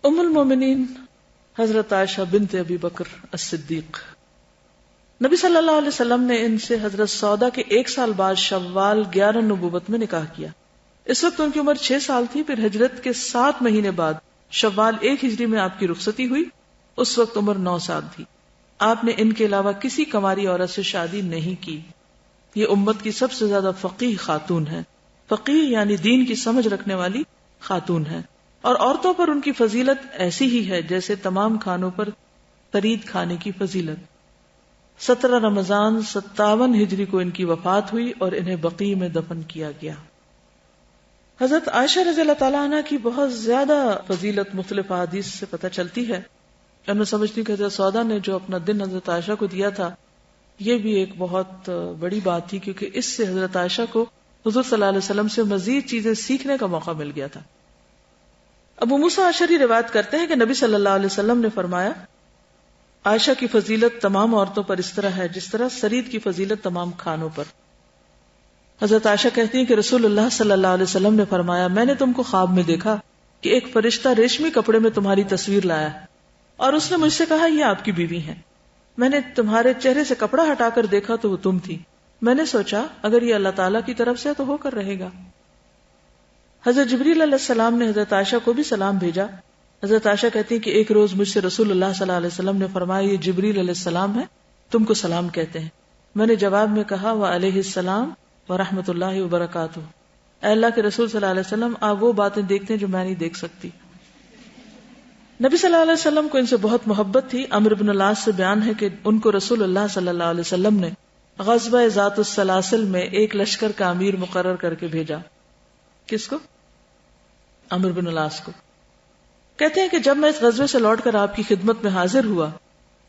ام المومنین حضرت عائشہ بنت ابی بکر الصدیق، نبی صلی اللہ علیہ وسلم نے ان سے حضرت سودا کے 1 سال بعد شوال 11 نبوت میں نکاح کیا. اس وقت ان کی عمر 6 سال تھی. پھر ہجرت کے 7 مہینے بعد شوال 1 ہجری میں آپ کی رخصتی ہوئی. اس وقت عمر 9 سال تھی. آپ نے ان کے علاوہ کسی کنواری عورت سے شادی نہیں کی. یہ امت کی سب سے زیادہ فقیہ خاتون ہے. فقیہ یعنی دین کی سمجھ رکھنے والی خاتون ہے. اور عورتوں پر ان کی فضیلت ایسی ہی ہے جیسے تمام کھانوں پر ترید کھانے کی فضیلت. 17 رمضان 57 ہجری کو ان کی وفات ہوئی اور انہیں بقیع میں دفن کیا گیا. حضرت عائشہ رضی اللہ تعالیٰ عنہ کی بہت زیادہ فضیلت مختلف احادیث سے پتہ چلتی ہے. اور میں سمجھتی ہوں کہ حضرت سودا نے جو اپنا دن حضرت عائشہ کو دیا تھا یہ بھی ایک بہت بڑی بات تھی، کیونکہ اس سے حضرت عائشہ کو حضور صلی اللہ علیہ وسلم سے مزید چیزیں سیکھنے کا موقع مل گیا تھا. ابو موسیٰ اشعری روایت کرتے ہیں کہ نبی صلی اللہ علیہ وسلم نے فرمایا، عائشہ کی فضیلت تمام عورتوں پر اس طرح ہے جس طرح سرید کی فضیلت تمام کھانوں پر. حضرت عائشہ کہتی ہیں کہ رسول اللہ صلی اللہ علیہ وسلم نے فرمایا، میں نے تم کو خواب میں دیکھا کہ ایک فرشتہ ریشمی کپڑے میں تمہاری تصویر لایا اور اس نے مجھ سے کہا یہ آپ کی بیوی ہیں. میں نے تمہارے چہرے سے کپڑا ہٹا کر دیکھا تو وہ تم تھی. میں نے سوچا اگر یہ اللہ تعالیٰ کی طرف سے تو ہو کر رہے گا. حضرت جبریل علیہ السلام نے حضرت عائشہ کو بھی سلام بھیجا. حضرت عائشہ کہتی ہیں کہ ایک روز مجھ سے رسول اللہ صلی اللہ علیہ وسلم نے فرمایا، یہ جبریل علیہ السلام ہے، تم کو سلام کہتے ہیں. میں نے جواب میں کہا وعلیہ السلام ورحمۃ اللہ وبرکاتہ. اے اللہ کے رسول صلی اللہ علیہ وسلم، آپ وہ باتیں دیکھتے ہیں جو میں نہیں دیکھ سکتی. نبی صلی اللہ علیہ وسلم کو ان سے بہت محبت تھی. عمرو بن العاص سے بیان ہے کہ ان کو رسول اللہ صلی اللہ علیہ وسلم نے غزوہ ذات السلاسل میں ایک لشکر کا امیر مقرر کر کے بھیجا. کس کو؟ عمرو بن العاص کو. کہتے ہیں کہ جب میں اس غزوے سے لوٹ کر آپ کی خدمت میں حاضر ہوا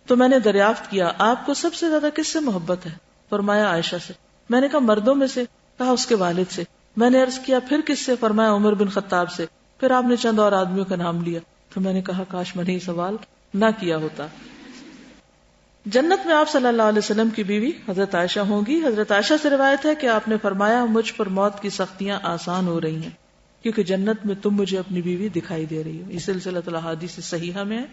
تو میں نے دریافت کیا آپ کو سب سے زیادہ کس سے محبت ہے؟ فرمایا عائشہ سے. میں نے کہا مردوں میں سے. کہا اس کے والد سے. میں نے عرض کیا پھر کس سے؟ فرمایا عمر بن خطاب سے. پھر آپ نے چند اور آدمیوں کا نام لیا تو میں نے کہا کاش میں نے یہ سوال نہ کیا ہوتا. جنت میں آپ صلی اللہ علیہ وسلم کی بیوی حضرت عائشہ ہوں گی. حضرت عائشہ سے روایت ہے کہ آپ نے فرمایا مجھ پر موت کی سختیاں آسان ہو رہی ہیں کیونکہ جنت میں تم مجھے اپنی بیوی دکھائی دے رہی ہو. یہ سلسلہ الاحادیث صحیحہ میں ہے.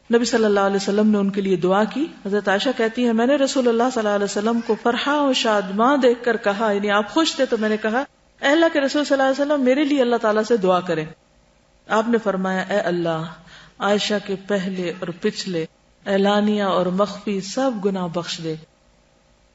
نبی صلی اللہ علیہ وسلم نے ان کے لیے دعا کی. حضرت عائشہ کہتی ہیں میں نے رسول اللہ صلی اللہ علیہ وسلم کو فرحاں و شادماں دیکھ کر کہا، یعنی آپ خوش تھے تو میں نے کہا اے اللہ کے رسول صلی اللہ علیہ وسلم میرے لیے اللہ تعالیٰ سے دعا کریں. آپ نے فرمایا اے اللہ عائشہ کے پہلے اور پچھلے اعلانیہ اور مخفی سب گناہ بخش دے.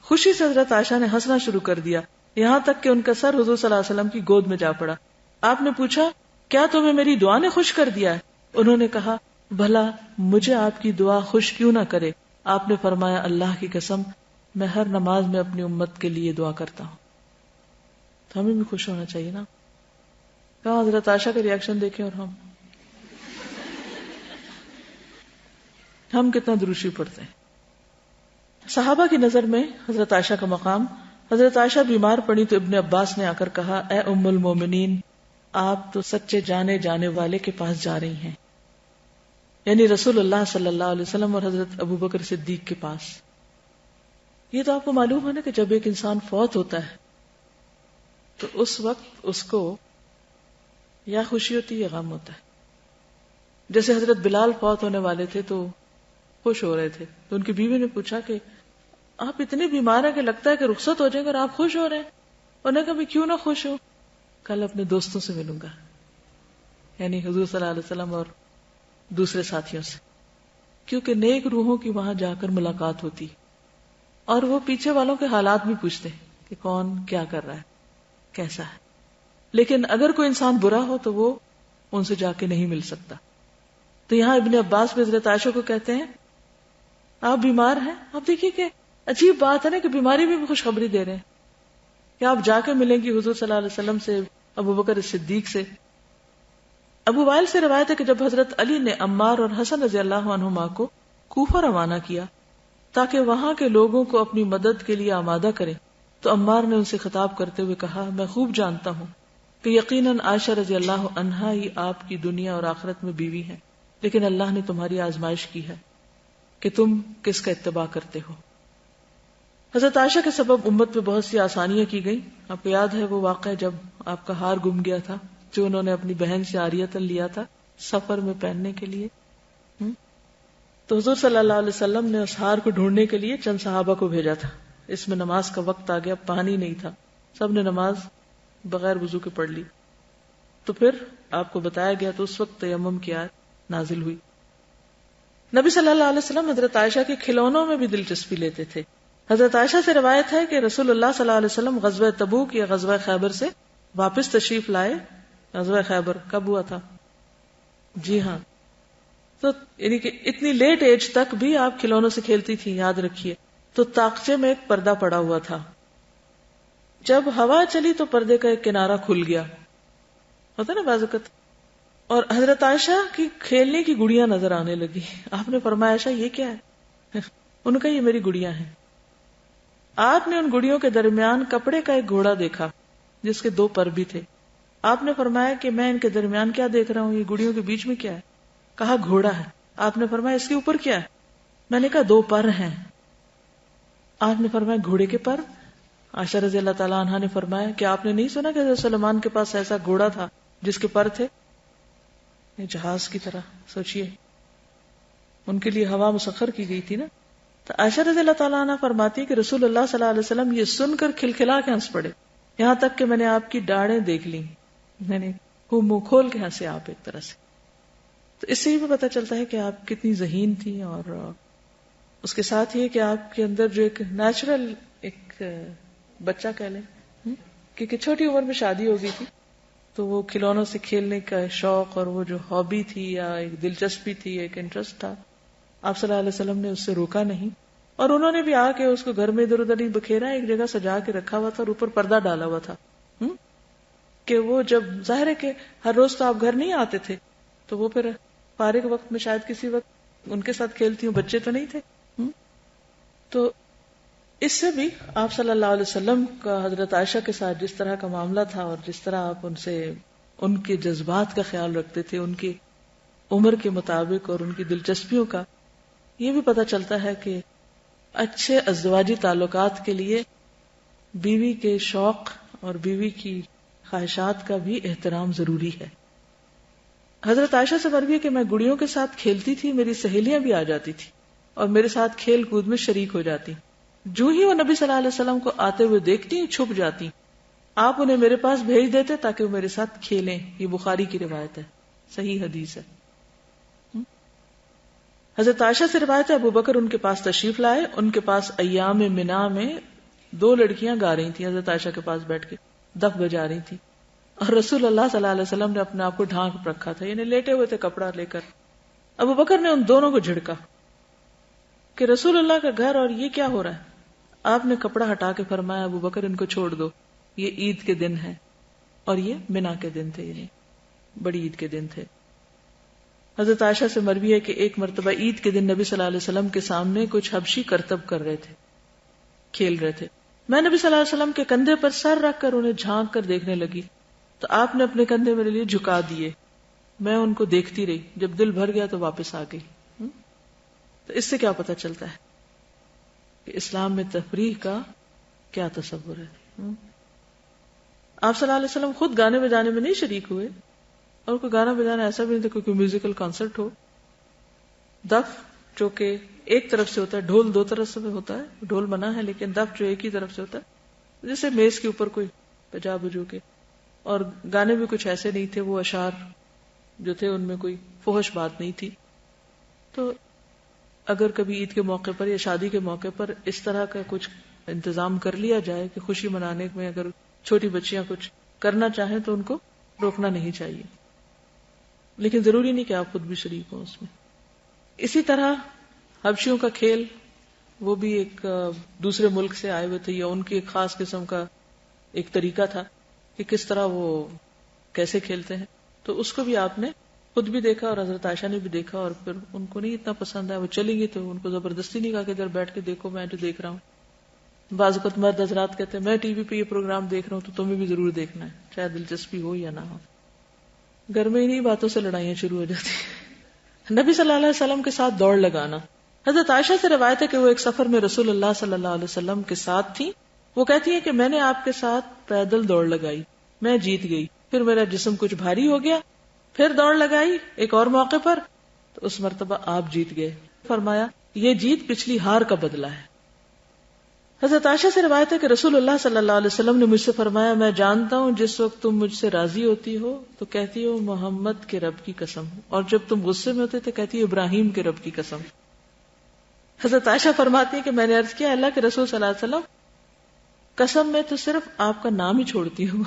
خوشی سے حضرت عائشہ نے ہنسنا شروع کر دیا یہاں تک کہ ان کا سر حضور صلی اللہ علیہ وسلم کی گود میں جا پڑا. آپ نے پوچھا کیا تمہیں میری دعا نے خوش کر دیا ہے؟ انہوں نے کہا بھلا مجھے آپ کی دعا خوش کیوں نہ کرے. آپ نے فرمایا اللہ کی قسم میں ہر نماز میں اپنی امت کے لیے دعا کرتا ہوں. تو ہمیں بھی خوش ہونا چاہیے نا. کہاں حضرت عائشہ کا ریاکشن دیکھیں اور ہم کتنا دروشی پڑھتے ہیں. صحابہ کی نظر میں حضرت عائشہ کا مقام. حضرت عائشہ بیمار پڑی تو ابن عباس نے آ کر کہا اے ام المومنین آپ تو سچے جانے جانے والے کے پاس جا رہی ہیں، یعنی رسول اللہ صلی اللہ علیہ وسلم اور حضرت ابو بکر صدیق کے پاس. یہ تو آپ کو معلوم ہے نا کہ جب ایک انسان فوت ہوتا ہے تو اس وقت اس کو یا خوشی ہوتی ہے یا غم ہوتا ہے. جیسے حضرت بلال فوت ہونے والے تھے تو خوش ہو رہے تھے تو ان کی بیوی نے پوچھا کہ آپ اتنے بیمار ہیں کہ لگتا ہے کہ رخصت ہو جائیں گے اور آپ خوش ہو رہے ہیں. انہوں نے کہا میں کیوں نہ خوش ہوں، کل اپنے دوستوں سے ملوں گا، یعنی حضور صلی اللہ علیہ وسلم اور دوسرے ساتھیوں سے، کیونکہ نیک روحوں کی وہاں جا کر ملاقات ہوتی اور وہ پیچھے والوں کے حالات بھی پوچھتے کہ کون کیا کر رہا ہے کیسا ہے. لیکن اگر کوئی انسان برا ہو تو وہ ان سے جا کے نہیں مل سکتا. تو یہاں ابن عباس بھی حضرت عائشہ کو کہتے ہیں آپ بیمار ہیں. آپ دیکھیے کہ عجیب بات ہے نا کہ بیماری میں بھی خوشخبری دے رہے ہیں کہ آپ جا کے ملیں گی حضور صلی اللہ علیہ وسلم سے، ابو بکر صدیق سے. ابو وائل سے روایت ہے کہ جب حضرت علی نے عمار اور حسن رضی اللہ عنہما کو کوفہ روانہ کیا تاکہ وہاں کے لوگوں کو اپنی مدد کے لیے آمادہ کریں تو عمار نے ان سے خطاب کرتے ہوئے کہا میں خوب جانتا ہوں کہ یقیناً عائشہ رضی اللہ عنہا ہی آپ کی دنیا اور آخرت میں بیوی ہیں، لیکن اللہ نے تمہاری آزمائش کی ہے کہ تم کس کا اتباع کرتے ہو. حضرت عائشہ کے سبب امت میں بہت سی آسانیاں کی گئی. آپ کو یاد ہے وہ واقعہ جب آپ کا ہار گم گیا تھا جو انہوں نے اپنی بہن سے عاریۃً لیا تھا. سفر میں پہننے کے لیے. تو حضور صلی اللہ علیہ وسلم نے اس ہار کو ڈھونڈنے کے لیے چند صحابہ کو بھیجا تھا. اس میں نماز کا وقت آ گیا, پانی نہیں تھا, سب نے نماز بغیر وضو کے پڑھ لی. تو پھر آپ کو بتایا گیا تو اس وقت تیمم کی آیت نازل ہوئی. نبی صلی اللہ علیہ وسلم حضرت عائشہ کے کھلونوں میں بھی دلچسپی لیتے تھے. حضرت عائشہ سے روایت ہے کہ رسول اللہ صلی اللہ علیہ وسلم غزوہ تبوک یا غزوہ خیبر سے واپس تشریف لائے. غزوہ خیبر کب ہوا تھا؟ جی ہاں. تو یعنی کہ اتنی لیٹ ایج تک بھی آپ کھلونوں سے کھیلتی تھی, یاد رکھیے. تو طاقچے میں ایک پردہ پڑا ہوا تھا, جب ہوا چلی تو پردے کا ایک کنارہ کھل گیا, ہوتا نا بعض اوقات, اور حضرت عائشہ کی کھیلنے کی گڑیاں نظر آنے لگی. آپ نے فرمایا عائشہ یہ کیا ہے؟ ان کا یہ میری گڑیاں ہیں. آپ نے ان گڑیوں کے درمیان کپڑے کا ایک گھوڑا دیکھا جس کے 2 پر بھی تھے. آپ نے فرمایا کہ میں ان کے درمیان کیا دیکھ رہا ہوں, یہ گڑیوں کے بیچ میں کیا ہے؟ کہا گھوڑا ہے. آپ نے فرمایا اس کے اوپر کیا ہے؟ میں نے کہا 2 پر ہیں. آپ نے فرمایا گھوڑے کے پر؟ عائشہ رضی اللہ تعالیٰ عنہا نے فرمایا کہ آپ نے نہیں سنا کہ حضرت سلیمان کے پاس ایسا گھوڑا تھا جس کے پر تھے؟ جہاز کی طرح سوچئے, ان کے لیے ہوا مسخر کی گئی تھی نا. تو عائشہ رضی اللہ تعالیٰ عنہ فرماتی ہے کہ رسول اللہ صلی اللہ علیہ وسلم یہ سن کر کھلکھلا کے ہنس پڑے, یہاں تک کہ میں نے آپ کی ڈاڑیں دیکھ لی. میں نے منہ کھول کے ہنسے آپ ایک طرح سے. تو اس سے بھی پتہ چلتا ہے کہ آپ کتنی ذہین تھی, اور اس کے ساتھ یہ کہ آپ کے اندر جو ایک نیچرل ایک بچہ کہہ لیں, کیونکہ چھوٹی عمر میں شادی ہو گئی تھی, تو وہ کھلونوں سے کھیلنے کا شوق اور وہ جو ہابی تھی یا ایک دلچسپی تھی, ایک انٹرسٹ تھا, آپ صلی اللہ علیہ وسلم نے اس سے روکا نہیں. اور انہوں نے بھی آ کے اس کو گھر میں ادھر ادھر نہیں بکھیرا, ایک جگہ سجا کے رکھا ہوا تھا اور اوپر پردہ ڈالا ہوا تھا کہ وہ جب ظاہر ہے کہ ہر روز تو آپ گھر نہیں آتے تھے, تو وہ پھر فارغ وقت میں شاید کسی وقت ان کے ساتھ کھیلتی ہوں, بچے تو نہیں تھے. تو اس سے بھی آپ صلی اللہ علیہ وسلم کا حضرت عائشہ کے ساتھ جس طرح کا معاملہ تھا اور جس طرح آپ ان سے ان کے جذبات کا خیال رکھتے تھے, ان کی عمر کے مطابق اور ان کی دلچسپیوں کا, یہ بھی پتہ چلتا ہے کہ اچھے ازدواجی تعلقات کے لیے بیوی کے شوق اور بیوی کی خواہشات کا بھی احترام ضروری ہے. حضرت عائشہ سے مروی ہے کہ میں گڑیوں کے ساتھ کھیلتی تھی, میری سہیلیاں بھی آ جاتی تھی اور میرے ساتھ کھیل کود میں شریک ہو جاتی. جو ہی وہ نبی صلی اللہ علیہ وسلم کو آتے ہوئے دیکھتی چھپ جاتی. آپ انہیں میرے پاس بھیج دیتے تاکہ وہ میرے ساتھ کھیلیں. یہ بخاری کی روایت ہے, صحیح حدیث ہے. حضرت عائشہ سے روایت ہے ابو بکر ان کے پاس تشریف لائے. ان کے پاس ایام منا میں 2 لڑکیاں گا رہی تھیں, حضرت عائشہ کے پاس بیٹھ کے دف بجا رہی تھی, اور رسول اللہ صلی اللہ علیہ وسلم نے اپنے آپ کو ڈھانک رکھا تھا, یعنی لیٹے ہوئے تھے کپڑا لے کر. ابو بکر نے ان دونوں کو جھڑکا کہ رسول اللہ کا گھر اور یہ کیا ہو رہا ہے. آپ نے کپڑا ہٹا کے فرمایا ابو بکر ان کو چھوڑ دو, یہ عید کے دن ہے اور یہ منا کے دن تھے, یعنی بڑی عید کے دن تھے. حضرت عائشہ سے مروی ہے کہ ایک مرتبہ عید کے دن نبی صلی اللہ علیہ وسلم کے سامنے کچھ حبشی کرتب کر رہے تھے, کھیل رہے تھے. میں نبی صلی اللہ علیہ وسلم کے کندھے پر سر رکھ کر انہیں جھانک کر دیکھنے لگی, تو آپ نے اپنے کندھے میرے لیے جھکا دیے. میں ان کو دیکھتی رہی, جب دل بھر گیا تو واپس آ گئی. تو اس سے کیا پتہ چلتا ہے کہ اسلام میں تفریح کا کیا تصور ہے. آپ صلی اللہ علیہ وسلم خود گانے بجانے میں نہیں شریک ہوئے, اور کوئی گانا بجانا ایسا بھی نہیں تھا کوئی میوزیکل کانسرٹ ہو. دف جو کہ ایک طرف سے ہوتا ہے, ڈھول 2 طرف سے ہوتا ہے, ڈھول منع ہے, لیکن دف جو ایک ہی طرف سے ہوتا ہے, جیسے میز کے اوپر کوئی بجا بجو کے. اور گانے بھی کچھ ایسے نہیں تھے, وہ اشعار جو تھے ان میں کوئی فحش بات نہیں تھی. تو اگر کبھی عید کے موقع پر یا شادی کے موقع پر اس طرح کا کچھ انتظام کر لیا جائے کہ خوشی منانے میں اگر چھوٹی بچیاں کچھ کرنا چاہیں تو ان کو روکنا نہیں چاہیے, لیکن ضروری نہیں کہ آپ خود بھی شریک ہوں اس میں. اسی طرح حبشیوں کا کھیل, وہ بھی ایک دوسرے ملک سے آئے ہوئے تھے, یا ان کی ایک خاص قسم کا ایک طریقہ تھا کہ کس طرح وہ کیسے کھیلتے ہیں. تو اس کو بھی آپ نے خود بھی دیکھا اور حضرت عائشہ نے بھی دیکھا, اور پھر ان کو نہیں اتنا پسند آیا, وہ چلی گئی. تو ان کو زبردستی نہیں کہا کہ ادھر بیٹھ کے دیکھو میں جو دیکھ رہا ہوں. بعض اوقات مرد حضرات کہتے ہیں میں ٹی وی پہ یہ پروگرام دیکھ رہا ہوں تو تمہیں بھی ضرور دیکھنا ہے, چاہے دلچسپی ہو یا نہ ہو. گھر میں انہی باتوں سے لڑائیاں شروع ہو جاتی ہیں. نبی صلی اللہ علیہ وسلم کے ساتھ دوڑ لگانا. حضرت عائشہ سے روایت ہے کہ وہ ایک سفر میں رسول اللہ صلی اللہ علیہ وسلم کے ساتھ تھی. وہ کہتی ہیں کہ میں نے آپ کے ساتھ پیدل دوڑ لگائی, میں جیت گئی. پھر میرا جسم کچھ بھاری ہو گیا پھر دوڑ لگائی ایک اور موقع پر، تو اس مرتبہ آپ جیت گئے. فرمایا یہ جیت پچھلی ہار کا بدلہ ہے. حضرت عائشہ سے روایت ہے کہ رسول اللہ صلی اللہ علیہ وسلم نے مجھ سے فرمایا میں جانتا ہوں جس وقت تم مجھ سے راضی ہوتی ہو تو کہتی ہو محمد کے رب کی قسم، اور جب تم غصے میں ہوتے تو کہتی ہو ابراہیم کے رب کی قسم. حضرت عائشہ فرماتی ہے کہ میں نے عرض کیا اللہ کے رسول صلی اللہ علیہ وسلم قسم میں تو صرف آپ کا نام ہی چھوڑتی ہوں.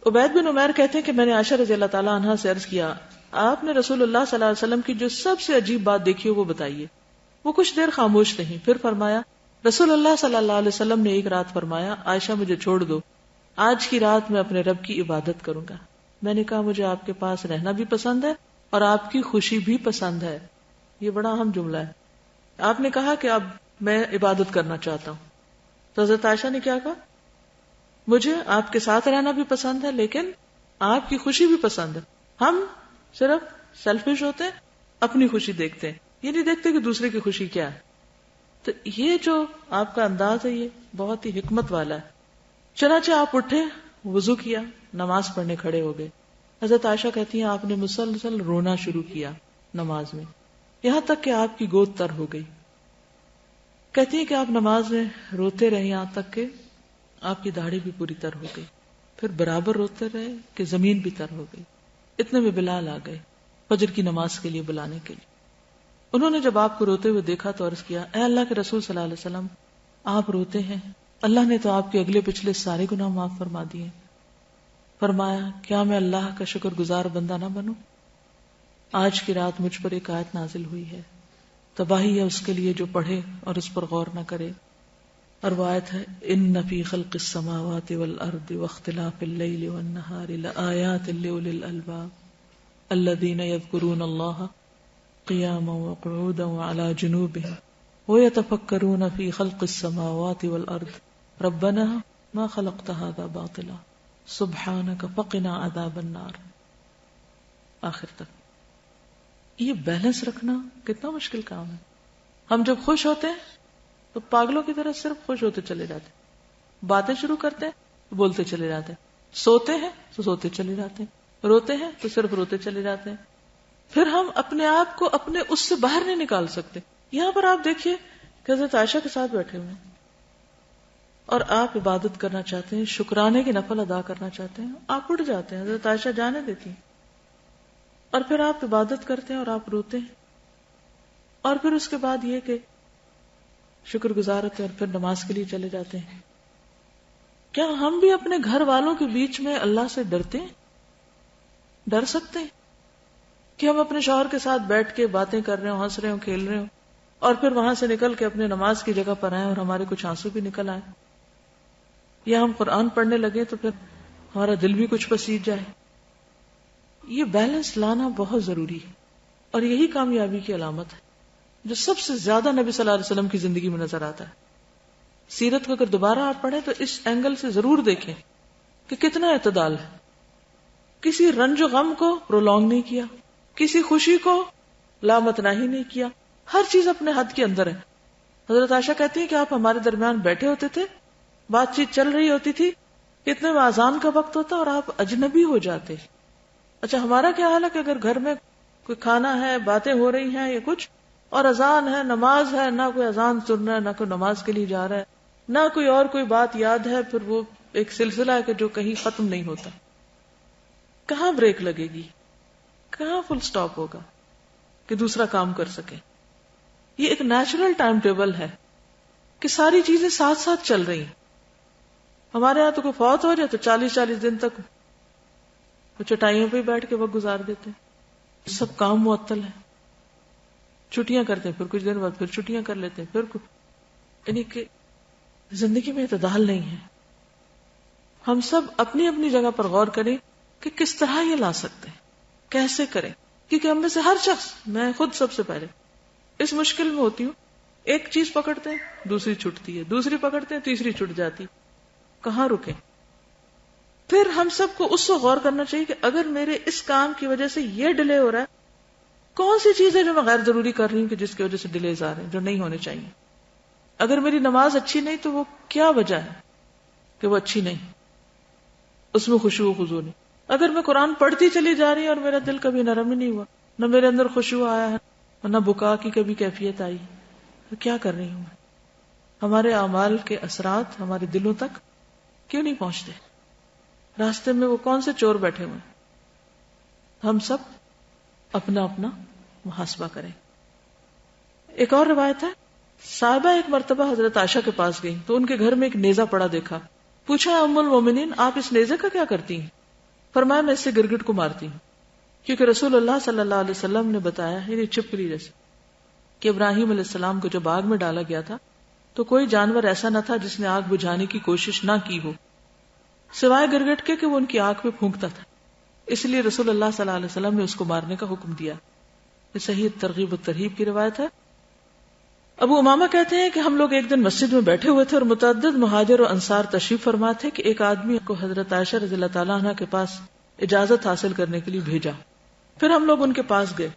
عبید بن عمیر کہتے ہیں کہ میں نے عائشہ رضی اللہ تعالیٰ عنہا سے عرض کیا آپ نے رسول اللہ صلی اللہ علیہ وسلم کی جو سب سے عجیب بات دیکھی ہو وہ بتائیے. وہ کچھ دیر خاموش رہی، پھر فرمایا رسول اللہ صلی اللہ علیہ وسلم نے ایک رات فرمایا عائشہ مجھے چھوڑ دو، آج کی رات میں اپنے رب کی عبادت کروں گا. میں نے کہا مجھے آپ کے پاس رہنا بھی پسند ہے اور آپ کی خوشی بھی پسند ہے. یہ بڑا اہم جملہ ہے. آپ نے کہا کہ اب میں عبادت کرنا چاہتا ہوں، تو حضرت عائشہ نے کیا کہا مجھے آپ کے ساتھ رہنا بھی پسند ہے لیکن آپ کی خوشی بھی پسند ہے. ہم صرف سیلفش ہوتے ہیں، اپنی خوشی دیکھتے ہیں، یہ نہیں دیکھتے کہ دوسرے کی خوشی کیا ہے. تو یہ جو آپ کا انداز ہے یہ بہت ہی حکمت والا ہے. چنانچہ آپ اٹھے، وضو کیا، نماز پڑھنے کھڑے ہو گئے. حضرت عائشہ کہتی ہیں آپ نے مسلسل رونا شروع کیا نماز میں، یہاں تک کہ آپ کی گود تر ہو گئی. کہتی ہیں کہ آپ نماز میں روتے رہے یہاں تک کہ آپ کی داڑھی بھی پوری تر ہو گئی. پھر برابر روتے رہے کہ زمین بھی تر ہو گئی. اتنے میں بلال آ گئے فجر کی نماز کے لیے بلانے کے لیے. انہوں نے جب آپ کو روتے ہوئے دیکھا تو عرض کیا اے اللہ کے رسول صلی اللہ علیہ وسلم آپ روتے ہیں، اللہ نے تو آپ کے اگلے پچھلے سارے گناہ معاف فرما دیے. فرمایا کیا میں اللہ کا شکر گزار بندہ نہ بنوں؟ آج کی رات مجھ پر ایک آیت نازل ہوئی ہے، تباہی ہے اس کے لیے جو پڑھے اور اس پر غور نہ کرے. اور وہ آیت ہے ان فی خلق السماوات والارض واختلاف اللیل والنہار لآیات لأولی الالباب الذین یذکرون اللہ قیاما وقعودا وعلی جنوبهم ویتفکرون فی خلق السماوات والارض ربنا ما خلقت هذا باطلا سبحانک فقنا عذاب النار. آخر تک یہ بیلنس رکھنا کتنا مشکل کام ہے. ہم جب خوش ہوتے ہیں تو پاگلوں کی طرح صرف خوش ہوتے چلے جاتے ہیں، باتیں شروع کرتے ہیں تو بولتے چلے جاتے ہیں، سوتے ہیں تو سوتے چلے جاتے ہیں، روتے ہیں تو صرف روتے چلے جاتے ہیں. پھر ہم اپنے آپ کو اپنے اس سے باہر نہیں نکال سکتے. یہاں پر آپ دیکھیے کہ حضرت عائشہ کے ساتھ بیٹھے ہوئے ہیں اور آپ عبادت کرنا چاہتے ہیں، شکرانے کے نفل ادا کرنا چاہتے ہیں، آپ اٹھ جاتے ہیں، حضرت عائشہ جانے دیتی ہیں، اور پھر آپ عبادت کرتے ہیں اور آپ روتے ہیں، اور پھر اس کے بعد یہ کہ شکر گزار ہوتے ہیں اور پھر نماز کے لیے چلے جاتے ہیں. کیا ہم بھی اپنے گھر والوں کے بیچ میں اللہ سے ڈرتے ہیں؟ ڈر سکتے ہیں کہ ہم اپنے شوہر کے ساتھ بیٹھ کے باتیں کر رہے ہوں، ہنس رہے ہوں، کھیل رہے ہوں، اور پھر وہاں سے نکل کے اپنے نماز کی جگہ پر آئیں اور ہمارے کچھ آنسو بھی نکل آئے، یا ہم قرآن پڑھنے لگے تو پھر ہمارا دل بھی کچھ پسیج جائے. یہ بیلنس لانا بہت ضروری ہے اور یہی کامیابی کی علامت ہے جو سب سے زیادہ نبی صلی اللہ علیہ وسلم کی زندگی میں نظر آتا ہے. سیرت کو اگر دوبارہ آپ پڑھیں تو اس اینگل سے ضرور دیکھیں کہ کتنا اعتدال ہے. کسی رنج و غم کو پرولونگ نہیں کیا، کسی خوشی کو لامتناہی نہیں کیا، ہر چیز اپنے حد کے اندر ہے. حضرت عائشہ کہتی ہیں کہ آپ ہمارے درمیان بیٹھے ہوتے تھے، بات چیت چل رہی ہوتی تھی، اتنے میں اذان کا وقت ہوتا اور آپ اجنبی ہو جاتے. اچھا ہمارا کیا حال ہے کہ اگر گھر میں کوئی کھانا ہے، باتیں ہو رہی ہیں یا کچھ، اور اذان ہے، نماز ہے، نہ کوئی اذان سن رہا ہے، نہ کوئی نماز کے لیے جا رہا ہے، نہ کوئی اور کوئی بات یاد ہے، پھر وہ ایک سلسلہ ہے کہ جو کہیں ختم نہیں ہوتا. کہاں بریک لگے گی؟ کہاں فل سٹاپ ہوگا کہ دوسرا کام کر سکے؟ یہ ایک نیچرل ٹائم ٹیبل ہے کہ ساری چیزیں ساتھ ساتھ چل رہی ہیں. ہمارے یہاں تو کوئی فوت ہو جائے تو 40 دن تک چٹائیوں پہ بیٹھ کے وقت گزار دیتے ہیں، سب کام معطل ہے. چھٹیاں کرتے ہیں، پھر کچھ دن بعد پھر چھٹیاں کر لیتے ہیں، پھر یعنی کہ زندگی میں اعتدال نہیں ہے. ہم سب اپنی اپنی جگہ پر غور کریں کہ کس طرح یہ لا سکتے ہیں، کیسے کریں. کیونکہ ہم میں سے ہر شخص، میں خود سب سے پہلے اس مشکل میں ہوتی ہوں، ایک چیز پکڑتے ہیں دوسری چھٹتی ہے، دوسری پکڑتے ہیں تیسری چھٹ جاتی. کہاں رکیں؟ پھر ہم سب کو اس کو غور کرنا چاہیے کہ اگر میرے اس کام کی وجہ سے یہ ڈیلے ہو رہا ہے، کون سی چیز ہے جو میں غیر ضروری کر رہی ہوں کہ جس کی وجہ سے ڈیلیز آ رہے ہیں جو نہیں ہونے چاہیے. اگر میری نماز اچھی نہیں تو وہ کیا وجہ ہے کہ وہ اچھی نہیں، اس میں خشوع و خضوع نہیں. اگر میں قرآن پڑھتی چلی جا رہی ہوں اور میرا دل کبھی نرم ہی نہیں ہوا، نہ میرے اندر خشوع آیا ہے، نہ بکا کی کبھی کیفیت آئی، تو کیا کر رہی ہوں میں؟ ہمارے اعمال کے اثرات ہمارے دلوں تک کیوں نہیں پہنچتے؟ راستے میں وہ کون سے چور بیٹھے ہوئے ہیں؟ ہم سب اپنا اپنا محاسبہ کریں. ایک اور روایت ہے، صاحبہ ایک مرتبہ حضرت عائشہ کے پاس گئی تو ان کے گھر میں ایک نیزہ پڑا دیکھا. پوچھا ام المومنین آپ اس نیزے کا کیا کرتی ہیں؟ فرمایا میں اس سے گرگٹ کو مارتی ہوں، کیونکہ رسول اللہ صلی اللہ علیہ وسلم نے بتایا، یعنی چھپکلی جیسے، کہ ابراہیم علیہ السلام کو جب آگ میں ڈالا گیا تھا تو کوئی جانور ایسا نہ تھا جس نے آگ بجھانے کی کوشش نہ کی ہو سوائے گرگٹ کے کہ وہ ان کی آنکھ پہ پھونکتا تھا. اس لیے رسول اللہ صلی اللہ علیہ وسلم نے اس کو مارنے کا حکم دیا. یہ صحیح ترغیب و ترہیب کی روایت ہے. ابو امامہ کہتے ہیں کہ ہم لوگ ایک دن مسجد میں بیٹھے ہوئے تھے اور متعدد مہاجر و انصار تشریف فرما تھے کہ ایک آدمی کو حضرت عائشہ رضی اللہ تعالیٰ عنہ کے پاس اجازت حاصل کرنے کے لیے بھیجا. پھر ہم لوگ ان کے پاس گئے.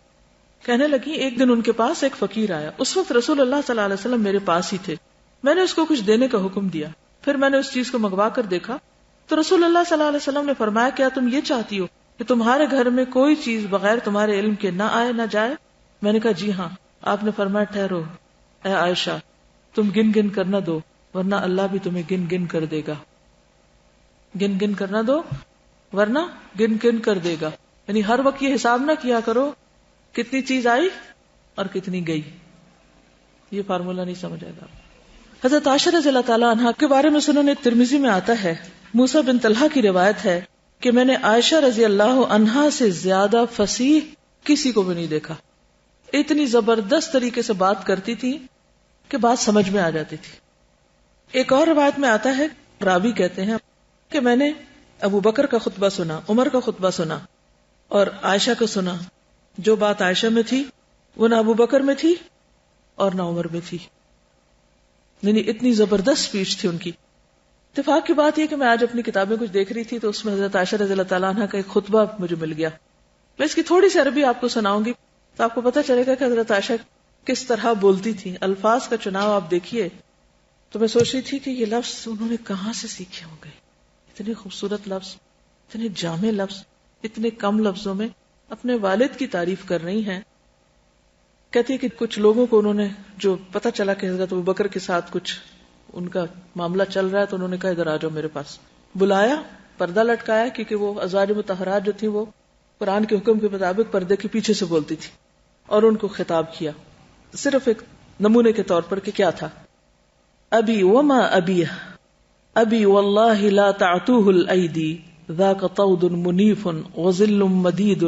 کہنے لگی ایک دن ان کے پاس ایک فقیر آیا. اس وقت رسول اللہ صلی اللہ علیہ وسلم میرے پاس ہی تھے. میں نے اس کو کچھ دینے کا حکم دیا. پھر میں نے اس چیز کو منگوا کر دیکھا تو رسول اللہ صلی اللہ علیہ وسلم نے فرمایا کیا تم یہ چاہتی ہو کہ تمہارے گھر میں کوئی چیز بغیر تمہارے علم کے نہ آئے نہ جائے؟ میں نے کہا جی ہاں. آپ نے فرمایا ٹھہرو اے عائشہ، تم گن گن کر نہ دو ورنہ اللہ بھی تمہیں گن گن کر دے گا. گن گن کر نہ دو ورنہ گن گن کر دے گا، یعنی ہر وقت یہ حساب نہ کیا کرو کتنی چیز آئی اور کتنی گئی. یہ فارمولہ نہیں سمجھ آئے گا. حضرت عائشہ رضی اللہ تعالیٰ عنہا کے بارے میں سنن ترمذی میں آتا ہے، موسیٰ بن طلحہ کی روایت ہے کہ میں نے عائشہ رضی اللہ عنہا سے زیادہ فصیح کسی کو بھی نہیں دیکھا. اتنی زبردست طریقے سے بات کرتی تھی کہ بات سمجھ میں آ جاتی تھی. ایک اور روایت میں آتا ہے، راوی کہتے ہیں کہ میں نے ابو بکر کا خطبہ سنا، عمر کا خطبہ سنا اور عائشہ کو سنا. جو بات عائشہ میں تھی وہ نہ ابو بکر میں تھی اور نہ عمر میں تھی. یعنی اتنی زبردست سپیچ تھی ان کی. اتفاق کی بات یہ کہ میں آج اپنی کتابیں کچھ دیکھ رہی تھی تو اس میں حضرت عائشہ رضی اللہ تعالیٰ عنہ کا ایک خطبہ مجھے مل گیا. میں اس کی تھوڑی سی عربی آپ کو سناؤں گی تو آپ کو پتہ چلے گا کہ حضرت عائشہ کس طرح بولتی تھی. الفاظ کا چناؤ آپ دیکھیے. تو میں سوچ رہی تھی کہ یہ لفظ انہوں نے کہاں سے سیکھے ہوں گے. اتنے خوبصورت لفظ، اتنے جامع لفظ، اتنے کم لفظوں میں اپنے والد کی تعریف کر رہی ہیں. کہتی ہے کہ کچھ لوگوں کو انہوں نے جو پتہ چلا کہ حضرت ابوبکر کے ساتھ کچھ ان کا معاملہ چل رہا ہے تو انہوں نے کہا ادھر آ جاؤ میرے پاس. بلایا، پردہ لٹکایا، کیونکہ وہ ازواج مطہرات جو تھی وہ قرآن کے حکم کے مطابق پردے کے پیچھے سے بولتی تھی، اور ان کو خطاب کیا صرف ایک نمونے کے طور پر کہ کیا تھا. ابی وما ابی ابی واللہ لا تعتوہ الایدی ذاک طود منیف وظل مدید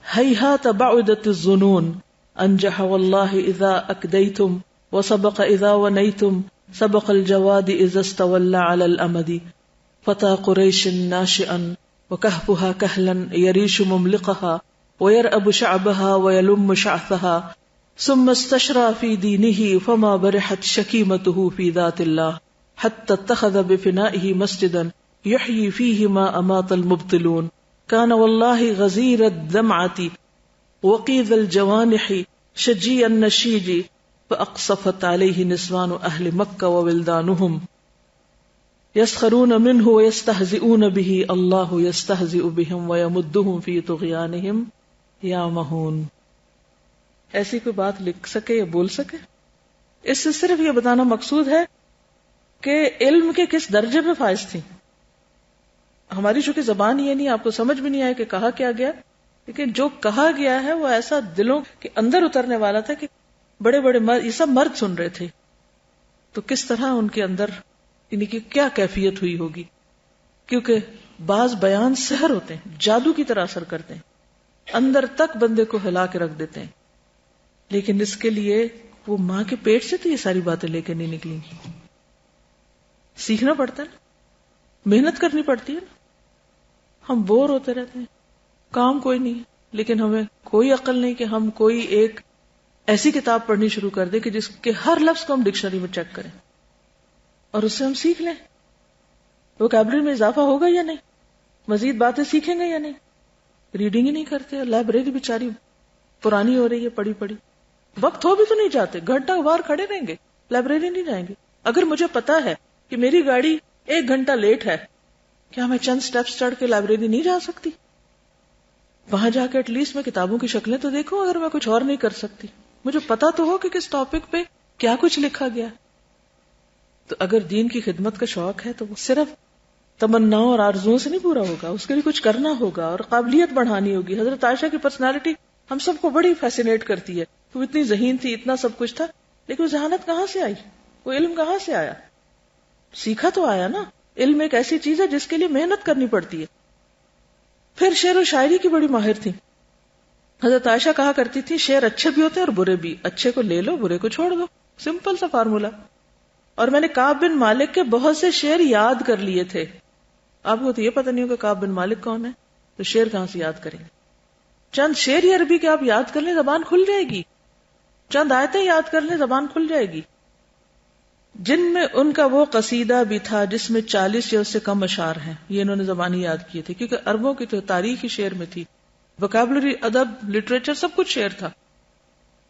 ہیہات بعدت الظنون انجح واللہ اذا اکدیتم وسبق اذا ونیتم سبق الجواد اذا استولى على الامد فتى قریش ناشئا وكهفها كهلا يريش مملقها ويرأب شعبها ويلم شعثها ثم استشرى في دينه فما برحت شكيمته في ذات الله حتى اتخذ بفنائه مسجدا يحيي فيه ما أمات المبطلون كان والله غزير الدمعة وقيذ الجوانح شجي النشيج فأقصفت عليه نسوان أهل مكة وولدانهم يسخرون منه ويستهزئون به الله يستهزئ بهم ويمدهم في طغيانهم يعمهون. ایسی کوئی بات لکھ سکے یا بول سکے؟ اس سے صرف یہ بتانا مقصود ہے کہ علم کے کس درجے میں فائز تھی. ہماری چونکہ زبان یہ نہیں، آپ کو سمجھ بھی نہیں آیا کہ کہا کیا گیا، لیکن جو کہا گیا ہے وہ ایسا دلوں کے اندر اترنے والا تھا کہ بڑے بڑے مرد، یہ سب مرد سن رہے تھے، تو کس طرح ان کے اندر یعنی کہ کیا کیفیت ہوئی ہوگی. کیونکہ بعض بیان سحر ہوتے ہیں، جادو کی طرح اثر کرتے ہیں، اندر تک بندے کو ہلا کے رکھ دیتے ہیں. لیکن اس کے لیے وہ ماں کے پیٹ سے تو یہ ساری باتیں لے کے نہیں نکلیں گی. سیکھنا پڑتا ہے نا، محنت کرنی پڑتی ہے نا. ہم بور ہوتے رہتے ہیں، کام کوئی نہیں، لیکن ہمیں کوئی عقل نہیں کہ ہم کوئی ایک ایسی کتاب پڑھنی شروع کر دیں کہ جس کے ہر لفظ کو ہم ڈکشنری میں چیک کریں اور اس سے ہم سیکھ لیں. ووکیبلری میں اضافہ ہوگا یا نہیں، مزید باتیں سیکھیں گے یا نہیں. ریڈنگ ہی نہیں کرتے. لائبریری بیچاری پرانی ہو رہی ہے، پڑھی پڑھی وقت ہو بھی تو نہیں جاتے، گھنٹہ باہر کھڑے رہیں گے، لائبریری نہیں جائیں گے. اگر مجھے پتا ہے کہ میری گاڑی 1 گھنٹہ لیٹ ہے کیا میں چند سٹیپس چڑھ کے لائبریری نہیں جا سکتی؟ وہاں جا کے ایٹ لیسٹ میں کتابوں کی شکلیں تو دیکھوں، اگر میں کچھ اور نہیں کر سکتی مجھے پتا تو ہو کہ کس ٹاپک پہ کیا کچھ لکھا گیا. تو اگر دین کی خدمت کا شوق ہے تو وہ صرف تمناؤں اور آرزوؤں سے نہیں پورا ہوگا، اس کے لیے کچھ کرنا ہوگا اور قابلیت بڑھانی ہوگی. حضرت عائشہ کی پرسنالٹی ہم سب کو بڑی فیسینیٹ کرتی ہے. وہ اتنی ذہین تھی، اتنا سب کچھ تھا، لیکن وہ ذہانت کہاں سے آئی؟ وہ علم کہاں سے آیا؟ سیکھا تو آیا نا. علم ایک ایسی چیز ہے جس کے لیے محنت کرنی پڑتی ہے. پھر شعر و شاعری کی بڑی ماہر تھی. حضرت عائشہ کہا کرتی تھی شعر اچھے بھی ہوتے ہیں اور برے بھی، اچھے کو لے لو برے کو چھوڑ دو، سمپل سا فارمولا. اور میں نے کعب بن مالک کے بہت سے شعر یاد کر لیے تھے. آپ کو تو یہ پتہ نہیں ہوگا کعب بن مالک کون ہے، تو شعر کہاں سے یاد کریں گے؟ چند شعر عربی کے آپ یاد کر لیں زبان کھل جائے گی، چند آیتیں یاد کر لیں زبان کھل جائے گی. جن میں ان کا وہ قصیدہ بھی تھا جس میں 40 یا اس سے کم اشعار ہیں، یہ انہوں نے زبانی یاد کیے تھے، کیونکہ عربوں کی تو تاریخ ہی شعر میں تھی، وکیبلری، ادب، لٹریچر سب کچھ شعر تھا.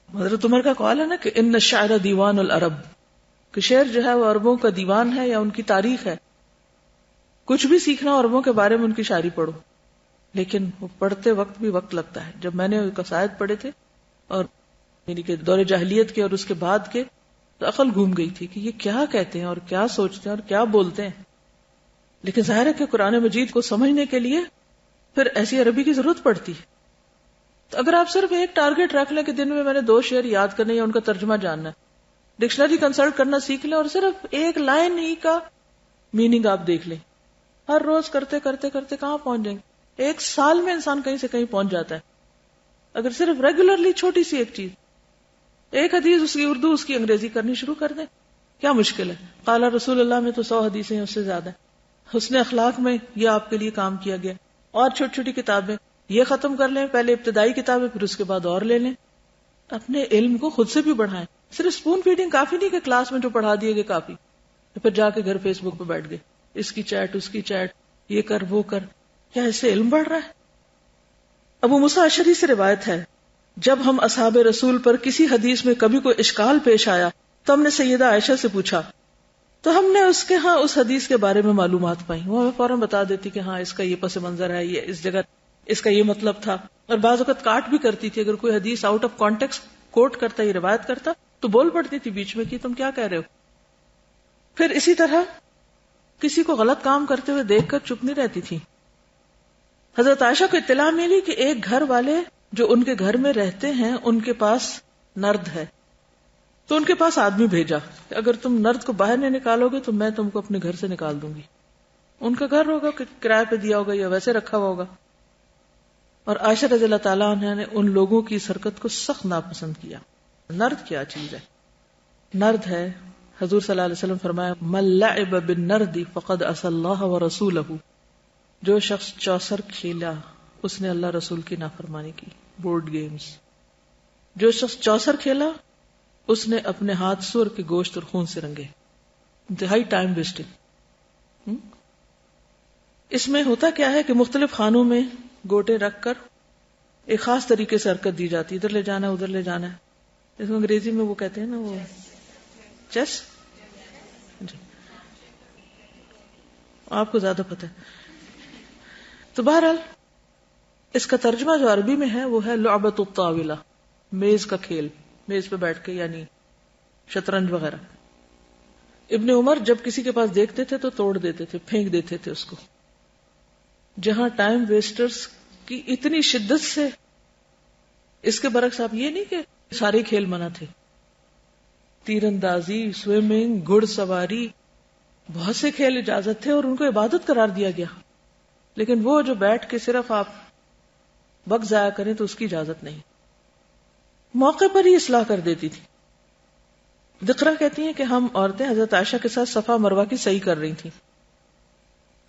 حضرت عمر کا قول ہے نا کہ ان الشعر دیوان العرب، کہ شعر جو ہے وہ عربوں کا دیوان ہے یا ان کی تاریخ ہے. کچھ بھی سیکھنا عربوں کے بارے میں ان کی شاعری پڑھو، لیکن وہ پڑھتے وقت بھی وقت لگتا ہے. جب میں نے قصائد پڑھے تھے اور یعنی کہ دور جاہلیت کے اور اس کے بعد کے، تو عقل گھوم گئی تھی کہ یہ کیا کہتے ہیں اور کیا سوچتے ہیں اور کیا بولتے ہیں. لیکن ظاہر ہے کہ قرآن مجید کو سمجھنے کے لیے پھر ایسی عربی کی ضرورت پڑتی ہے. تو اگر آپ صرف ایک ٹارگٹ رکھ لیں کہ دن میں میں نے 2 شعر یاد کرنے یا ان کا ترجمہ جاننا ہے، ڈکشنری کنسلٹ کرنا سیکھ لیں اور صرف ایک لائن ہی کا میننگ آپ دیکھ لیں، ہر روز کرتے کرتے کرتے کہاں پہنچ جائیں گے؟ 1 سال میں انسان کہیں سے کہیں پہنچ جاتا ہے اگر صرف ریگولرلی چھوٹی سی ایک چیز، ایک حدیث اس کی اردو اس کی انگریزی کرنی شروع کر دیں. کیا مشکل ہے؟ قال رسول اللہ میں تو 100 حدیثیں ہیں، اس سے زیادہ. حسن اخلاق میں یہ آپ کے لیے کام کیا گیا. اور چھوٹی چھوٹی کتابیں یہ ختم کر لیں، پہلے ابتدائی کتابیں پھر اس کے بعد اور لے لیں. اپنے علم کو خود سے بھی بڑھائیں. صرف اسپون فیڈنگ کافی نہیں کہ کلاس میں جو پڑھا دیے گئے کافی، پھر جا کے گھر فیس بک پہ بیٹھ گئے، اس کی چیٹ اس کی چیٹ، یہ کر وہ کر. کیا اس سے علم بڑھ رہا ہے؟ ابو موسیٰ اشعری سے روایت ہے جب ہم اصحاب رسول پر کسی حدیث میں کبھی کوئی اشکال پیش آیا تو ہم نے سیدہ عائشہ سے پوچھا تو ہم نے اس کے ہاں اس حدیث کے بارے میں معلومات پائیں. وہ ہمیں فوراً بتا دیتی کہ ہاں اس کا یہ پس منظر ہے، یہ اس جگہ اس کا یہ مطلب تھا. اور بعض اوقات کاٹ بھی کرتی تھی، اگر کوئی حدیث آؤٹ آف کانٹیکسٹ کوٹ کرتا یہ روایت کرتا تو بول پڑتی تھی بیچ میں کہ تم کیا کہہ رہے ہو. پھر اسی طرح کسی کو غلط کام کرتے ہوئے دیکھ کر چپ نہیں رہتی تھی. حضرت عائشہ کو اطلاع ملی کہ ایک گھر والے جو ان کے گھر میں رہتے ہیں ان کے پاس نرد ہے، تو ان کے پاس آدمی بھیجا کہ اگر تم نرد کو باہر نہیں نکالو گے تو میں تم کو اپنے گھر سے نکال دوں گی. ان کا گھر ہوگا کہ کرائے پہ دیا ہوگا یا ویسے رکھا ہوا ہوگا. اور عائشہ رضی اللہ تعالیٰ عنہ نے ان لوگوں کی اس حرکت کو سخت ناپسند کیا. نرد کیا چیز ہے؟ نرد ہے، حضور صلی اللہ علیہ وسلم فرمایا من لعب بالنرد فقد عصى الله ورسوله، جو شخص چوسر کھیلا اس نے اللہ رسول کی نافرمانی کی. بورڈ گیمز، جو شخص چوسر کھیلا اس نے اپنے ہاتھ سور کے گوشت اور خون سے رنگے. انتہائی ٹائم ویسٹنگ. اس میں ہوتا کیا ہے کہ مختلف خانوں میں گوٹے رکھ کر ایک خاص طریقے سے حرکت دی جاتی، ادھر لے جانا ہے ادھر لے جانا ہے. اس میں انگریزی میں وہ کہتے ہیں نا وہ چیس. جی آپ کو زیادہ پتہ ہے. تو بہرحال اس کا ترجمہ جو عربی میں ہے وہ ہے لعبۃ الطاولہ، میز کا کھیل، میز پہ بیٹھ کے یعنی شطرنج وغیرہ. ابن عمر جب کسی کے پاس دیکھتے تھے تو توڑ دیتے تھے، پھینک دیتے تھے اس کو. جہاں ٹائم ویسٹرز کی اتنی شدت سے، اس کے برعکس آپ یہ نہیں کہ سارے کھیل منع تھے، تیر اندازی، سوئمنگ، گھڑ سواری، بہت سے کھیل اجازت تھے اور ان کو عبادت قرار دیا گیا. لیکن وہ جو بیٹھ کے صرف آپ وقت ضائع کریں تو اس کی اجازت نہیں. موقع پر ہی اصلاح کر دیتی تھی. دقرہ کہتی ہیں کہ ہم عورتیں حضرت عائشہ کے ساتھ صفا مروہ کی صحیح کر رہی تھیں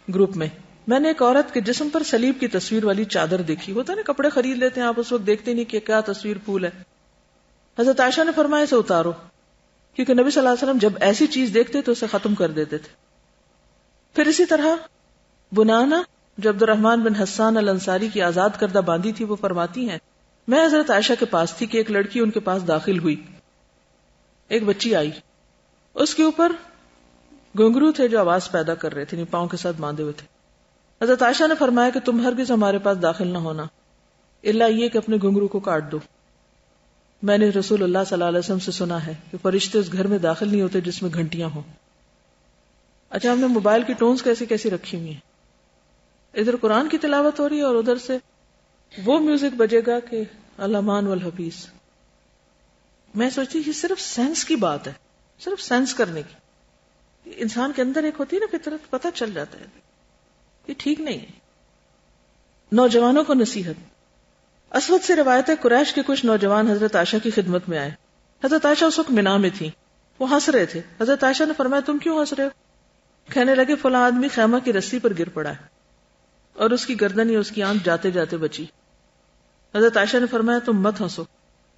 گروپ میں. میں نے ایک عورت کے جسم پر صلیب کی تصویر والی چادر دیکھی. ہوتا ہے نا کپڑے خرید لیتے ہیں آپ، اس وقت دیکھتے نہیں کہ کیا تصویر پھول ہے. حضرت عائشہ نے فرمایا اسے اتارو، کیونکہ نبی صلی اللہ علیہ وسلم جب ایسی چیز دیکھتے تو اسے ختم کر دیتے تھے. پھر اسی طرح بنانا جو عبد الرحمن بن حسان الانصاری کی آزاد کردہ باندی تھی، وہ فرماتی ہیں میں حضرت عائشہ کے پاس تھی کہ ایک لڑکی ان کے پاس داخل ہوئی. ایک بچی آئی، اس کے اوپر گھنگرو تھے جو آواز پیدا کر رہے تھے، پاؤں کے ساتھ باندھے ہوئے تھے. حضرت عائشہ نے فرمایا کہ تم ہرگز ہمارے پاس داخل نہ ہونا الا یہ کہ اپنے گھنگرو کو کاٹ دو. میں نے رسول اللہ صلی اللہ علیہ وسلم سے سنا ہے کہ فرشتے اس گھر میں داخل نہیں ہوتے جس میں گھنٹیاں ہوں. اچھا، ہم نے موبائل کی ٹونز کیسی کیسی رکھی ہوئی ہیں، ادھر قرآن کی تلاوت ہو رہی ہے اور ادھر سے وہ میوزک بجے گا کہ الامان والحفیظ. میں سوچتی یہ صرف سینس کی بات ہے، صرف سینس کرنے کی. انسان کے اندر ایک ہوتی ہے نا فطرت، پتہ چل جاتا ہے یہ ٹھیک نہیں ہے. نوجوانوں کو نصیحت. اسود سے روایت ہے قریش کے کچھ نوجوان حضرت عائشہ کی خدمت میں آئے. حضرت عائشہ اس وقت منا میں تھی، وہ ہنس رہے تھے. حضرت عائشہ نے فرمایا تم کیوں ہنس رہے ہو؟ کہنے لگے فلاں آدمی خیمہ کی رسی پر گر پڑا ہے اور اس کی گردن یا اس کی آنکھ جاتے جاتے بچی. حضرت عائشہ نے فرمایا تم مت ہنسو،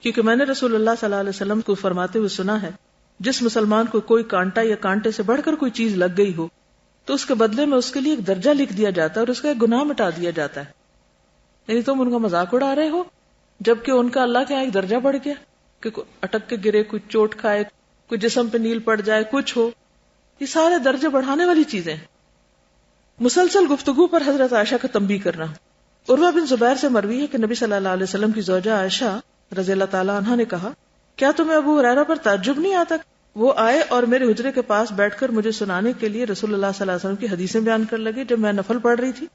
کیونکہ میں نے رسول اللہ صلی اللہ علیہ وسلم کو فرماتے ہوئے سنا ہے جس مسلمان کو کوئی کانٹا یا کانٹے سے بڑھ کر کوئی چیز لگ گئی ہو تو اس کے بدلے میں اس کے لیے ایک درجہ لکھ دیا جاتا ہے اور اس کا ایک گناہ مٹا دیا جاتا ہے. یعنی تم ان کا مذاق اڑا رہے ہو جبکہ ان کا اللہ کے یہاں ایک درجہ بڑھ گیا کہ کوئی اٹک کے گرے، کوئی چوٹ کھائے، کوئی جسم پہ نیل پڑ جائے، کچھ ہو. یہ سارے درجے بڑھانے والی چیزیں. مسلسل گفتگو پر حضرت عائشہ کا تنبیہ کرنا. عروہ بن زبیر سے مروی ہے کہ نبی صلی اللہ علیہ وسلم کی زوجہ عائشہ رضی اللہ تعالی عنہا نے کہا کیا تمہیں ابو ہریرہ پر تعجب نہیں آتا؟ وہ آئے اور میرے حجرے کے پاس بیٹھ کر مجھے سنانے کے لیے رسول اللہ صلی اللہ علیہ وسلم کی حدیثیں بیان کر لگے جب میں نفل پڑھ رہی تھی،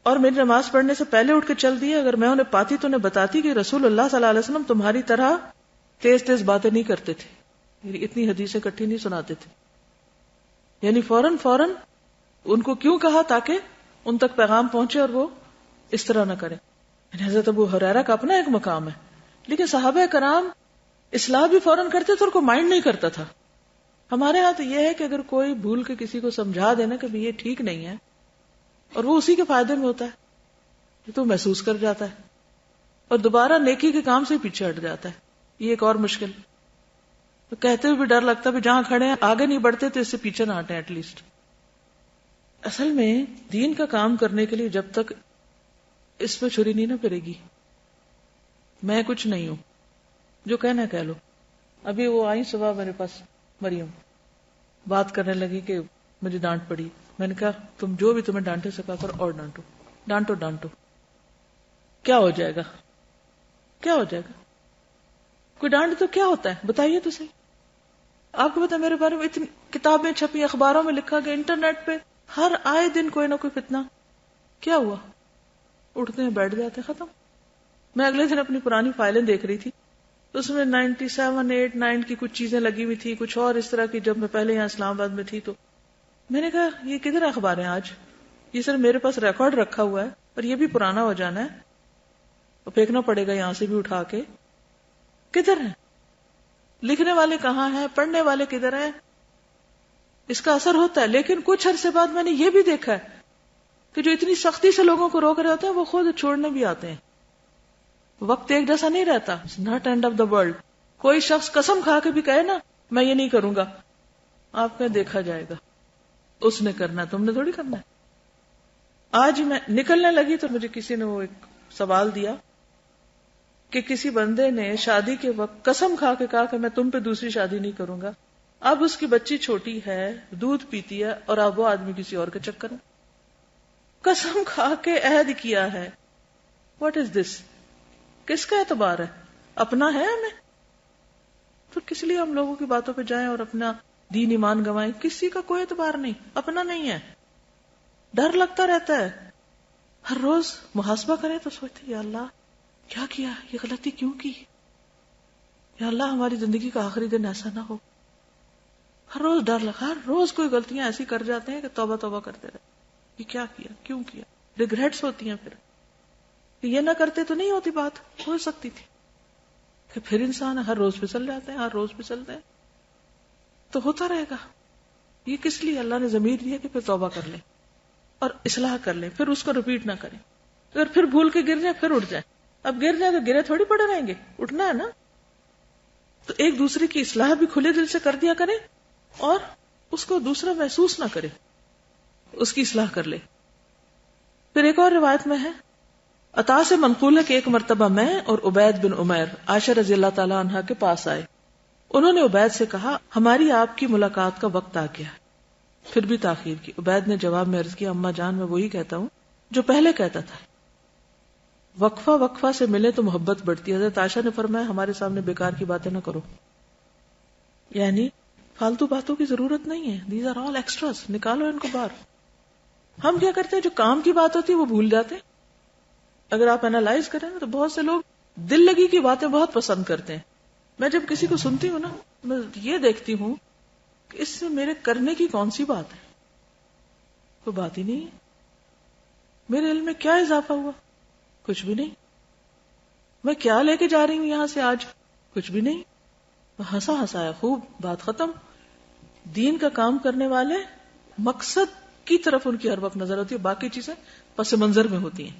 اور میری نماز پڑھنے سے پہلے اٹھ کے چل دیے. اگر میں انہیں پاتی تو انہیں بتاتی کہ رسول اللہ صلی اللہ علیہ وسلم تمہاری طرح تیز تیز باتیں نہیں کرتے تھے، اتنی حدیثیں اکٹھی نہیں سناتے تھے. یعنی فوراً ان کو کیوں کہا؟ تاکہ ان تک پیغام پہنچے اور وہ اس طرح نہ کریں. یعنی حضرت ابو ہریرہ کا اپنا ایک مقام ہے، لیکن صحابہ کرام اصلاح بھی فوراً کرتے تھے اور کوئی مائنڈ نہیں کرتا تھا. ہمارے ہاں تو یہ ہے کہ اگر کوئی بھول کے کسی کو سمجھا دینا کہ یہ ٹھیک نہیں ہے اور وہ اسی کے فائدے میں ہوتا ہے تو محسوس کر جاتا ہے اور دوبارہ نیکی کے کام سے پیچھے ہٹ جاتا ہے. یہ ایک اور مشکل. تو کہتے ہوئے بھی ڈر لگتا ہے جہاں کھڑے ہیں آگے نہیں بڑھتے تو اس سے پیچھے نہ ہٹیں ایٹ لیسٹ. اصل میں دین کا کام کرنے کے لیے جب تک اس پہ چھری نہیں نہ پھرے گی، میں کچھ نہیں ہوں، جو کہنا کہہ لو. ابھی وہ آئی صبح میرے پاس مریم، بات کرنے لگی کہ مجھے ڈانٹ پڑی. میں نے کہا تم جو بھی تمہیں ڈانٹے سکا کر اور ڈانٹو کیا ہو جائے گا؟ کیا ہو جائے گا؟ کوئی ڈانٹ تو کیا ہوتا ہے بتائیے تو صحیح. آپ کو پتا میرے بارے میں اتنی کتابیں چھپی، اخباروں میں لکھا گیا، انٹرنیٹ پہ ہر آئے دن کوئی نہ کوئی فتنہ. کیا ہوا؟ اٹھتے ہیں بیٹھ جاتے ہیں، ختم. میں اگلے دن اپنی پرانی فائلیں دیکھ رہی تھی، اس میں 97, 8, 9 کی کچھ چیزیں لگی ہوئی تھی، کچھ اور اس طرح کی جب میں پہلے یہاں اسلام آباد میں تھی. تو میں نے کہا یہ کدھر اخبار ہیں آج؟ یہ صرف میرے پاس ریکارڈ رکھا ہوا ہے اور یہ بھی پرانا ہو جانا ہے اور پھینکنا پڑے گا یہاں سے بھی اٹھا کے. کدھر ہے؟ لکھنے والے کہاں ہیں؟ پڑھنے والے کدھر ہیں؟ اس کا اثر ہوتا ہے. لیکن کچھ عرصے بعد میں نے یہ بھی دیکھا ہے کہ جو اتنی سختی سے لوگوں کو روک رہے ہوتے ہیں وہ خود چھوڑنے بھی آتے ہیں. وقت ایک جیسا نہیں رہتا. Not and of the world. کوئی شخص قسم کھا کے بھی کہے نا میں یہ نہیں کروں گا، آپ کا دیکھا جائے گا. اس نے کرنا، تم نے تھوڑی کرنا ہے. آج میں نکلنے لگی تو مجھے کسی نے وہ ایک سوال دیا کہ کسی بندے نے شادی کے وقت قسم کھا کے کہا کہ میں تم پہ دوسری شادی نہیں کروں گا. اب اس کی بچی چھوٹی ہے، دودھ پیتی ہے، اور اب وہ آدمی کسی اور کے چکر میں قسم کھا کے عہد کیا ہے. واٹ از دس؟ کس کا اعتبار ہے؟ اپنا ہے ہمیں؟ تو کس لیے ہم لوگوں کی باتوں پہ جائیں اور اپنا دین ایمان گنوائیں؟ کسی کا کوئی اعتبار نہیں، اپنا نہیں ہے. ڈر لگتا رہتا ہے. ہر روز محاسبہ کریں تو سوچتے یا اللہ کیا کیا، یہ غلطی کیوں کی، یا اللہ ہماری زندگی کا آخری دن ایسا نہ ہو. ہر روز ڈر لگا، ہر روز کوئی غلطیاں ایسی کر جاتے ہیں کہ توبہ توبہ کرتے رہتے. یہ کیا کیا، کیوں کیا؟ ریگریٹس ہوتی ہیں. پھر یہ نہ کرتے تو نہیں ہوتی، بات ہو سکتی تھی. کہ پھر انسان ہر روز پھسل جاتے ہیں، ہر روز پھسلتے ہیں تو ہوتا رہے گا. یہ کس لیے اللہ نے ضمیر دیا کہ پھر توبہ کر لیں اور اصلاح کر لیں، پھر اس کو رپیٹ نہ کریں. اگر پھر بھول کے گر جائیں پھر اٹھ جائیں. اب گر جائیں تو گرے تھوڑی پڑے رہیں گے، اٹھنا ہے نا. تو ایک دوسرے کی اصلاح بھی کھلے دل سے کر دیا کریں اور اس کو دوسرا محسوس نہ کرے، اس کی اصلاح کر لے. پھر ایک اور روایت میں ہے، عطا سے منقول ہے کہ ایک مرتبہ میں اور عبید بن عمیر عائشہ رضی اللہ تعالی عنہا کے پاس آئے. انہوں نے عبید سے کہا ہماری آپ کی ملاقات کا وقت آ گیا. پھر بھی تاخیر کی. عبید نے جواب میں عرض کیا اماں جان میں وہی کہتا ہوں جو پہلے کہتا تھا. وقفہ سے ملے تو محبت بڑھتی ہے. حضرت عائشہ نے فرمایا ہمارے سامنے بیکار کی باتیں نہ کرو، یعنی فالتو باتوں کی ضرورت نہیں ہے. دیز آر آل ایکسٹراز، نکالو ان کو باہر. ہم کیا کرتے ہیں جو کام کی بات ہوتی ہے وہ بھول جاتے ہیں. اگر آپ انالائز کریں تو بہت سے لوگ دل لگی کی باتیں بہت پسند کرتے ہیں. میں جب کسی کو سنتی ہوں نا میں یہ دیکھتی ہوں کہ اس سے میرے کرنے کی کون سی بات ہے. کوئی بات ہی نہیں ہے. میرے علم میں کیا اضافہ ہوا؟ کچھ بھی نہیں. میں کیا لے کے جا رہی ہوں یہاں سے آج؟ کچھ بھی نہیں. ہنسا ہنسایا خوب، بات ختم. دین کا کام کرنے والے مقصد کی طرف ان کی ہر وقت نظر ہوتی ہے، باقی چیزیں پس منظر میں ہوتی ہیں.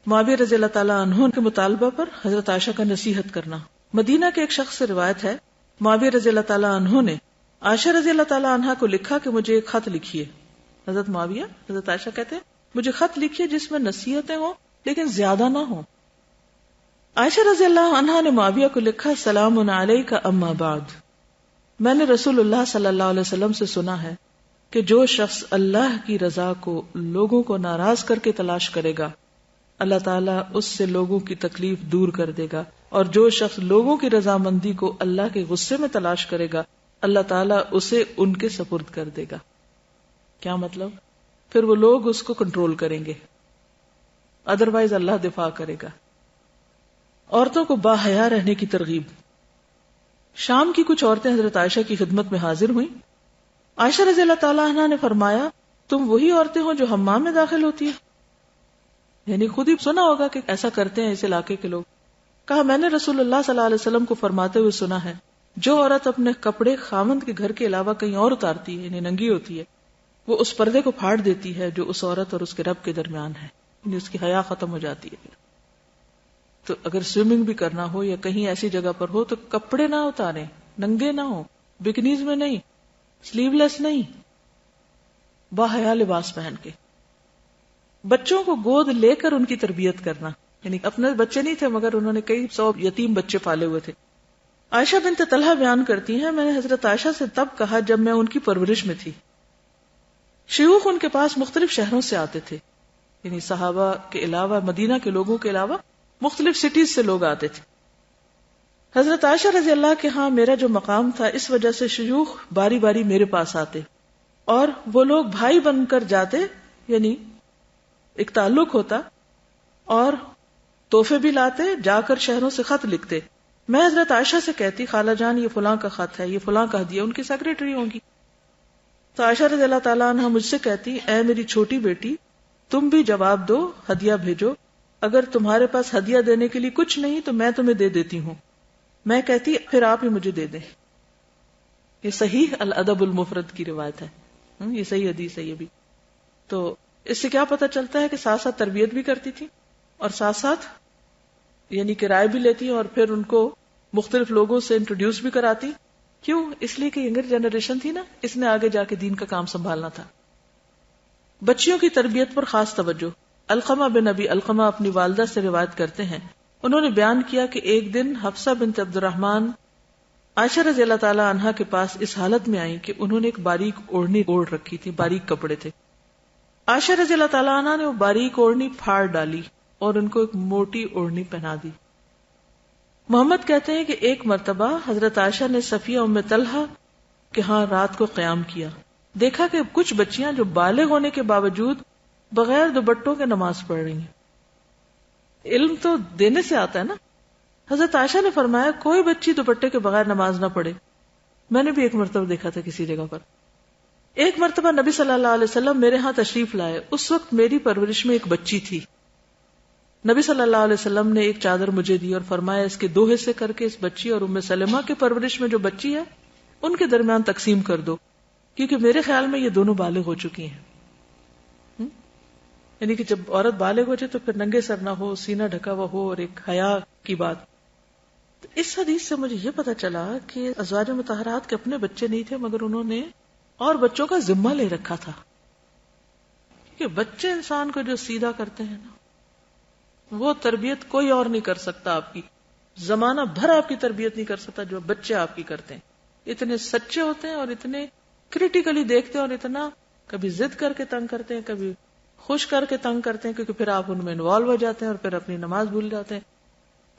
معاویہ رضی اللہ تعالیٰ عنہ کے مطالبہ پر حضرت عائشہ کا نصیحت کرنا. مدینہ کے ایک شخص سے روایت ہے معاویہ رضی اللہ تعالیٰ عنہ نے عائشہ رضی اللہ تعالیٰ عنہ کو لکھا کہ مجھے ایک خط لکھیے. حضرت معاویہ حضرت عائشہ کہتے ہیں مجھے خط لکھیے جس میں نصیحتیں ہوں لیکن زیادہ نہ ہوں. عائشہ رضی اللہ عنہا نے معاویہ کو لکھا سلام علیک اما بعد، میں نے رسول اللہ صلی اللہ علیہ وسلم سے سنا ہے کہ جو شخص اللہ کی رضا کو لوگوں کو ناراض کر کے تلاش کرے گا اللہ تعالیٰ اس سے لوگوں کی تکلیف دور کر دے گا، اور جو شخص لوگوں کی رضامندی کو اللہ کے غصے میں تلاش کرے گا اللہ تعالیٰ اسے ان کے سپرد کر دے گا. کیا مطلب؟ پھر وہ لوگ اس کو کنٹرول کریں گے، ادروائز اللہ دفاع کرے گا. عورتوں کو باحیا رہنے کی ترغیب. شام کی کچھ عورتیں حضرت عائشہ کی خدمت میں حاضر ہوئیں. عائشہ رضی اللہ تعالیٰ عنہ نے فرمایا تم وہی عورتیں ہو جو حمام میں داخل ہوتی ہیں؟ یعنی خود ہی سنا ہوگا کہ ایسا کرتے ہیں اس علاقے کے لوگ. کہا میں نے رسول اللہ صلی اللہ علیہ وسلم کو فرماتے ہوئے سنا ہے جو عورت اپنے کپڑے خاوند کے گھر کے علاوہ کہیں اور اتارتی ہے یعنی ننگی ہوتی ہے وہ اس پردے کو پھاڑ دیتی ہے جو اس عورت اور اس کے رب کے درمیان ہے، یعنی اس کی حیا ختم ہو جاتی ہے. تو اگر سوئمنگ بھی کرنا ہو یا کہیں ایسی جگہ پر ہو تو کپڑے نہ اتاریں، ننگے نہ ہو، بکنیز میں نہیں، سلیو لیس نہیں، باحیا لباس پہن کے. بچوں کو گود لے کر ان کی تربیت کرنا، یعنی اپنے بچے نہیں تھے مگر انہوں نے کئی 100 یتیم بچے پالے ہوئے تھے. عائشہ بنت طلحہ بیان کرتی ہیں میں نے حضرت عائشہ سے تب کہا جب میں ان کی پرورش میں تھی. شیوخ ان کے پاس مختلف شہروں سے آتے تھے، یعنی صحابہ کے علاوہ مدینہ کے لوگوں کے علاوہ مختلف سٹیز سے لوگ آتے تھے. حضرت عائشہ رضی اللہ کے ہاں میرا جو مقام تھا اس وجہ سے شیوخ باری باری میرے پاس آتے اور وہ لوگ بھائی بن کر جاتے، یعنی ایک تعلق ہوتا، اور تحفے بھی لاتے، جا کر شہروں سے خط لکھتے. میں حضرت عائشہ سے کہتی خالہ جان یہ فلاں کا خط ہے، یہ فلاں کا ہدیہ، ان کی سیکریٹری ہوں گی. تو عائشہ رضی اللہ تعالیٰ عنہ مجھ سے کہتی اے میری چھوٹی بیٹی تم بھی جواب دو، ہدیہ بھیجو. اگر تمہارے پاس ہدیہ دینے کے لیے کچھ نہیں تو میں تمہیں دے دیتی ہوں. میں کہتی پھر آپ ہی مجھے دے دیں. یہ صحیح الادب المفرد کی روایت ہے، یہ صحیح حدیث ہے یہ بھی. تو اس سے کیا پتہ چلتا ہے کہ ساتھ ساتھ تربیت بھی کرتی تھی اور ساتھ ساتھ یعنی کرائے بھی لیتی اور پھر ان کو مختلف لوگوں سے انٹروڈیوس بھی کراتی. کیوں؟ اس لیے کہ ینگر جنریشن تھی نا، اس نے آگے جا کے دین کا کام سنبھالنا تھا. بچیوں کی تربیت پر خاص توجہ. علقمہ بن ابی علقمہ اپنی والدہ سے روایت کرتے ہیں انہوں نے بیان کیا کہ ایک دن حفصہ بنت عبد الرحمن عائشہ رضی اللہ تعالی عنہا کے پاس اس حالت میں آئی کہ انہوں نے ایک باریک اوڑھنی اوڑھ رکھی تھی، باریک کپڑے تھے. عائشہ رضی اللہ تعالی عنہا نے وہ باریک اوڑھنی پھاڑ ڈالی اور ان کو ایک موٹی اوڑھنی پہنا دی. محمد کہتے ہیں کہ ایک مرتبہ حضرت عائشہ نے صفیہ ام طلحہ کے ہاں رات کو قیام کیا. دیکھا کہ کچھ بچیاں جو بالغ ہونے کے باوجود بغیر دوپٹوں کے نماز پڑھ رہی ہیں. علم تو دینے سے آتا ہے نا. حضرت عائشہ نے فرمایا کوئی بچی دوپٹے کے بغیر نماز نہ پڑھے. میں نے بھی ایک مرتبہ دیکھا تھا کسی جگہ پر. ایک مرتبہ نبی صلی اللہ علیہ وسلم میرے ہاں تشریف لائے. اس وقت میری پرورش میں ایک بچی تھی. نبی صلی اللہ علیہ وسلم نے ایک چادر مجھے دی اور فرمایا اس کے 2 حصے کر کے اس بچی اور ام سلمہ کے پرورش میں جو بچی ہے ان کے درمیان تقسیم کر دو، کیونکہ میرے خیال میں یہ دونوں بالغ ہو چکی ہیں. یعنی کہ جب عورت بالغ ہو جائے تو پھر ننگے سر نہ ہو، سینہ ڈھکا ہوا ہو اور ایک حیا کی بات. تو اس حدیث سے مجھے یہ پتا چلا کہ ازواج مطہرات کے اپنے بچے نہیں تھے مگر انہوں نے اور بچوں کا ذمہ لے رکھا تھا. کہ بچے انسان کو جو سیدھا کرتے ہیں نا وہ تربیت کوئی اور نہیں کر سکتا. آپ کی زمانہ بھر آپ کی تربیت نہیں کر سکتا جو بچے آپ کی کرتے ہیں. اتنے سچے ہوتے ہیں اور اتنے کریٹیکلی دیکھتے ہیں اور اتنا کبھی ضد کر کے تنگ کرتے ہیں، کبھی خوش کر کے تنگ کرتے ہیں، کیونکہ پھر آپ ان میں انوالو ہو جاتے ہیں اور پھر اپنی نماز بھول جاتے ہیں،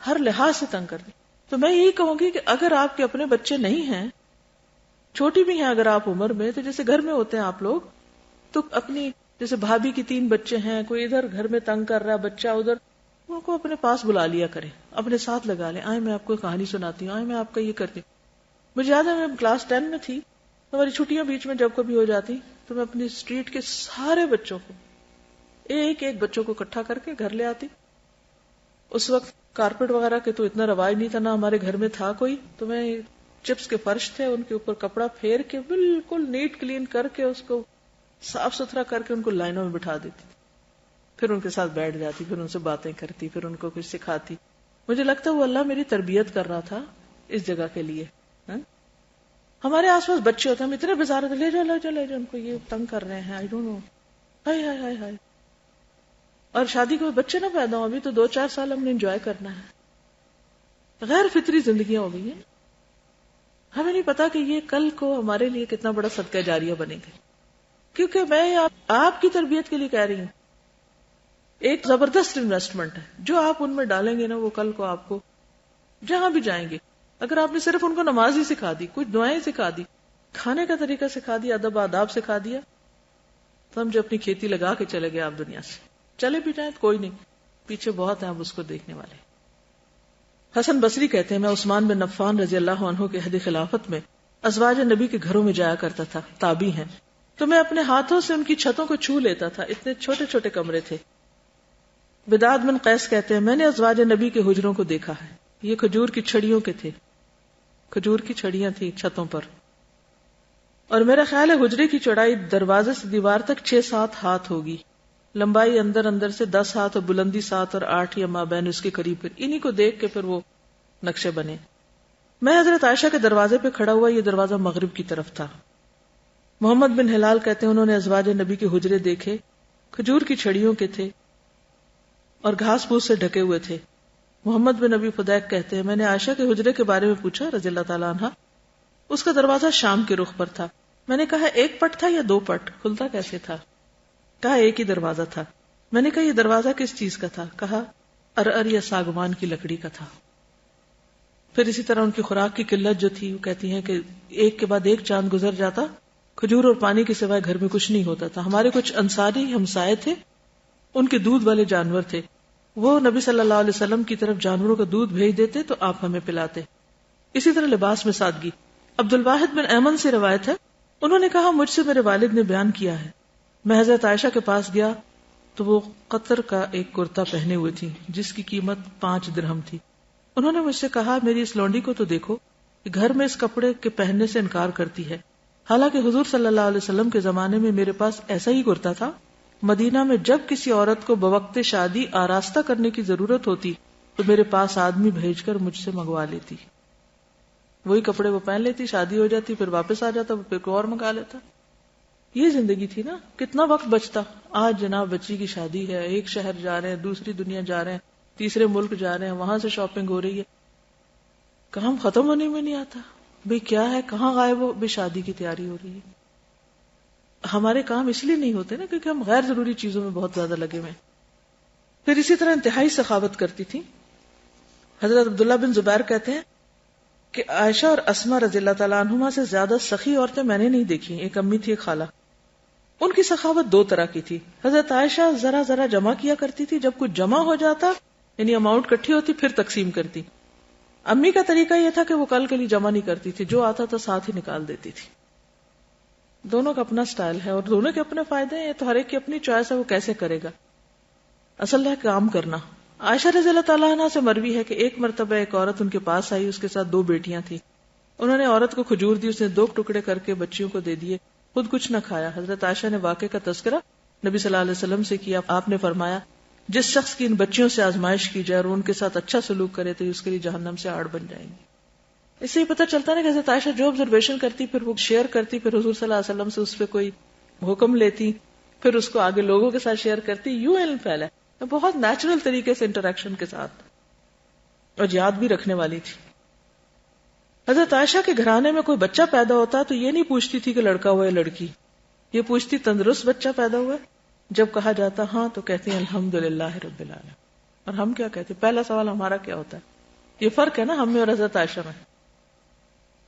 ہر لحاظ سے تنگ کرتے ہیں. تو میں یہی کہوں گی کہ اگر آپ کے اپنے بچے نہیں ہیں، چھوٹی بھی ہیں اگر آپ عمر میں، تو جیسے گھر میں ہوتے ہیں آپ لوگ، تو اپنی جیسے بھابھی کی 3 بچے ہیں، کوئی ادھر گھر میں تنگ کر رہا ہے بچہ ادھر، ان کو اپنے پاس بلا لیا کریں، اپنے ساتھ لگا لیں، آئیں میں آپ کو کہانی سناتی ہوں، آئیں میں آپ کا یہ کرتی ہوں. مجھے یاد ہے میں کلاس 10 میں تھی، ہماری چھٹیاں بیچ میں جب کبھی ہو جاتی تو میں اپنی اسٹریٹ کے سارے بچوں کو ایک بچوں کو اکٹھا کر کے گھر لے آتی. اس وقت کارپیٹ وغیرہ کے تو اتنا رواج نہیں تھا، نہ ہمارے گھر میں تھا کوئی، تو میں چپس کے فرش تھے ان کے اوپر کپڑا پھیر کے بالکل نیٹ کلین کر کے اس کو صاف ستھرا کر کے ان کو لائنوں میں بٹھا دیتی، پھر ان کے ساتھ بیٹھ جاتی، پھر ان سے باتیں کرتی، پھر ان کو کچھ سکھاتی. مجھے لگتا ہے وہ اللہ میری تربیت کر رہا تھا اس جگہ کے لیے. ہمارے آس پاس بچے ہوتے ہیں، ہم اتنے بازار لے جاؤ لے جاؤ لے جاؤ، ان کو یہ تنگ کر رہے ہیں، آئی ڈونٹ نو، ہائے ہائے ہائے ہائے. اور شادی کے بچے نہ پیدا ہوں، ابھی تو 2-4 سال ہم نے انجوائے کرنا ہے. غیر فطری زندگیاں ہو گئی ہیں، ہمیں نہیں پتا کہ یہ کل کو ہمارے لیے کتنا بڑا صدقہ جاریہ بنے گا. کیونکہ میں آپ کی تربیت کے لیے کہہ رہی ہوں، ایک زبردست انویسٹمنٹ ہے جو آپ ان میں ڈالیں گے نا، وہ کل کو آپ کو جہاں بھی جائیں گے. اگر آپ نے صرف ان کو نماز ہی سکھا دی، کچھ دعائیں سکھا دی، کھانے کا طریقہ سکھا دیا، ادب آداب سکھا دیا، تو ہم جو اپنی کھیتی لگا کے چلے گئے آپ دنیا سے، چلے بھی جائیں کوئی نہیں، پیچھے بہت ہیں اب اس کو دیکھنے والے. حسن بصری کہتے ہیں میں عثمان بن عفان رضی اللہ عنہ کے عہد خلافت میں ازواج نبی کے گھروں میں جایا کرتا تھا، تابعی ہیں، تو میں اپنے ہاتھوں سے ان کی چھتوں کو چھو لیتا تھا، اتنے چھوٹے چھوٹے کمرے تھے. بداد بن قیس کہتے ہیں میں نے ازواج نبی کے حجروں کو دیکھا ہے، یہ کھجور کی چھڑیوں کے تھے، کھجور کی چھڑیاں تھیں چھتوں پر، اور میرا خیال ہے حجرے کی چوڑائی دروازے سے دیوار تک 6-7 ہاتھ ہوگی، لمبائی اندر سے 10 ہاتھ اور بلندی 7 اور 8 یا مابین اس کے قریب. انہی کو دیکھ کے پھر وہ نقشے بنے. میں حضرت عائشہ کے دروازے پہ کھڑا ہوا، یہ دروازہ مغرب کی طرف تھا. محمد بن ہلال کہتے ہیں انہوں نے ازواج نبی کے حجرے دیکھے، کھجور کی چھڑیوں کے تھے اور گھاس پھوس سے ڈھکے ہوئے تھے. محمد بن ابی فدیک کہتے ہیں میں نے عائشہ کے حجرے کے بارے میں پوچھا رضی اللہ تعالیٰ عنہ، اس کا دروازہ شام کے رخ پر تھا. میں نے کہا 1 پٹ تھا یا 2 پٹ، کھلتا کیسے تھا؟ کہا 1 ہی دروازہ تھا. میں نے کہا یہ دروازہ کس چیز کا تھا؟ کہا ارر یا ساگوان کی لکڑی کا تھا. پھر اسی طرح ان کی خوراک کی قلت جو تھی، وہ کہتی ہیں کہ ایک کے بعد ایک چاند گزر جاتا، کھجور اور پانی کے سوائے گھر میں کچھ نہیں ہوتا تھا. ہمارے کچھ انصاری ہمسائے تھے، ان کے دودھ والے جانور تھے، وہ نبی صلی اللہ علیہ وسلم کی طرف جانوروں کا دودھ بھیج دیتے تو آپ ہمیں پلاتے. اسی طرح لباس میں سادگی. عبد الواحد بن ایمن سے روایت ہے، انہوں نے کہا مجھ سے میرے والد نے بیان کیا ہے، میں حضرت عائشہ کے پاس گیا تو وہ قطر کا ایک کرتا پہنے ہوئے تھی جس کی قیمت 5 درہم تھی. انہوں نے مجھ سے کہا میری اس لونڈی کو تو دیکھو کہ گھر میں اس کپڑے کے پہننے سے انکار کرتی ہے، حالانکہ حضور صلی اللہ علیہ وسلم کے زمانے میں میرے پاس ایسا ہی کرتا تھا. مدینہ میں جب کسی عورت کو بوقت شادی آراستہ کرنے کی ضرورت ہوتی تو میرے پاس آدمی بھیج کر مجھ سے منگوا لیتی، وہی کپڑے وہ پہن لیتی، شادی ہو جاتی، پھر واپس آ جاتا، پھر کوئی اور منگا لیتا. یہ زندگی تھی نا، کتنا وقت بچتا. آج جناب بچی کی شادی ہے، ایک شہر جا رہے ہیں، دوسری دنیا جا رہے ہیں، تیسرے ملک جا رہے ہیں، وہاں سے شاپنگ ہو رہی ہے، کام ختم ہونے میں نہیں آتا. بھئی کیا ہے، کہاں غائب ہو؟ بھی شادی کی تیاری ہو رہی ہے. ہمارے کام اس لیے نہیں ہوتے نا کیونکہ ہم غیر ضروری چیزوں میں بہت زیادہ لگے ہوئے. پھر اسی طرح انتہائی سخاوت کرتی تھی. حضرت عبداللہ بن زبیر کہتے ہیں کہ عائشہ اور اسما رضی اللہ تعالیٰ عنہما سے زیادہ سخی عورتیں میں نے نہیں دیکھی. ایک امی تھی، ایک خالہ. ان کی سخاوت 2 طرح کی تھی. حضرت عائشہ ذرا ذرا جمع کیا کرتی تھی، جب کچھ جمع ہو جاتا یعنی اماؤنٹ کٹھی ہوتی پھر تقسیم کرتی. امی کا طریقہ یہ تھا کہ وہ کل کے لیے جمع نہیں کرتی تھی، جو آتا تھا ساتھ ہی نکال دیتی تھی. دونوں کا اپنا سٹائل ہے اور دونوں کے اپنے فائدے ہیں، تو ہر ایک کی اپنی چوائس ہے وہ کیسے کرے گا. اصل ہے کام کرنا. عائشہ رضی اللہ تعالیٰ عنہ سے مروی ہے کہ ایک مرتبہ ایک عورت ان کے پاس آئی، اس کے ساتھ 2 بیٹیاں تھیں. انہوں نے عورت کو کھجور دی، اس نے 2 ٹکڑے کر کے بچیوں کو دے دیے، خود کچھ نہ کھایا. حضرت عائشہ نے واقعے کا تذکرہ نبی صلی اللہ علیہ وسلم سے کیا. آپ نے فرمایا جس شخص کی ان بچیوں سے آزمائش کی جائے اور ان کے ساتھ اچھا سلوک کرے تو اس کے لیے جہنم سے آڑ بن جائیں گے. اس سے یہ پتہ چلتا نا کہ حضرت عائشہ جو آبزرویشن کرتی پھر وہ شیئر کرتی، پھر حضور صلی اللہ علیہ وسلم سے اس پہ کوئی حکم لیتی، پھر اس کو آگے لوگوں کے ساتھ شیئر کرتی. یوں علم پھیلا ہے بہت نیچرل طریقے سے انٹریکشن کے ساتھ، اور یاد بھی رکھنے والی تھی. حضرت عائشہ کے گھرانے میں کوئی بچہ پیدا ہوتا تو یہ نہیں پوچھتی تھی کہ لڑکا ہوا یا لڑکی، یہ پوچھتی تندرست بچہ پیدا ہوا. جب کہا جاتا ہاں تو کہتی ہیں الحمدللہ رب العالمین. اور ہم کیا کہتے ہیں؟ پہلا سوال ہمارا کیا ہوتا ہے؟ یہ فرق ہے نا ہم میں اور حضرت عائشہ میں.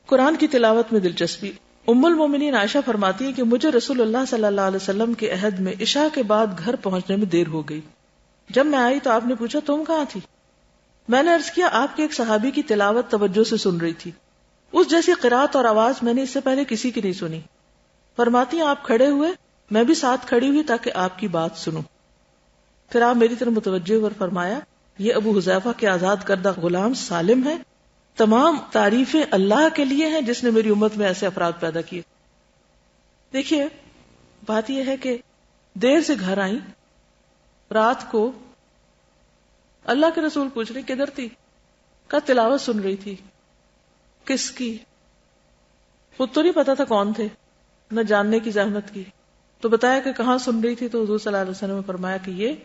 قرآن کی تلاوت میں دلچسپی. ام المومنین عائشہ فرماتی ہے کہ مجھے رسول اللہ صلی اللہ علیہ وسلم کے عہد میں عشاء کے بعد گھر پہنچنے میں دیر ہو گئی. جب میں آئی تو آپ نے پوچھا تم کہاں تھی؟ میں نے عرض کیا آپ کے ایک صحابی کی تلاوت توجہ سے سن رہی تھی، اس جیسی قرات اور آواز میں نے اس سے پہلے کسی کی نہیں سنی. فرماتی ہیں آپ کھڑے ہوئے، میں بھی ساتھ کھڑی ہوئی تاکہ آپ کی بات سنوں. پھر آپ میری طرف متوجہ ہوئے اور فرمایا یہ ابو حذیفہ کے آزاد کردہ غلام سالم ہے، تمام تعریفیں اللہ کے لیے ہیں جس نے میری امت میں ایسے افراد پیدا کیے. دیکھیے بات یہ ہے کہ دیر سے گھر آئیں، رات کو اللہ کے رسول پوچھ رہے کدھر تھی؟ کا تلاوت سن رہی تھی. کس کی؟ خود تو نہیں پتا تھا کون تھے، نہ جاننے کی زحمت کی. تو بتایا کہ کہاں سن رہی تھی، تو حضور صلی اللہ علیہ وسلم نے فرمایا کہ یہ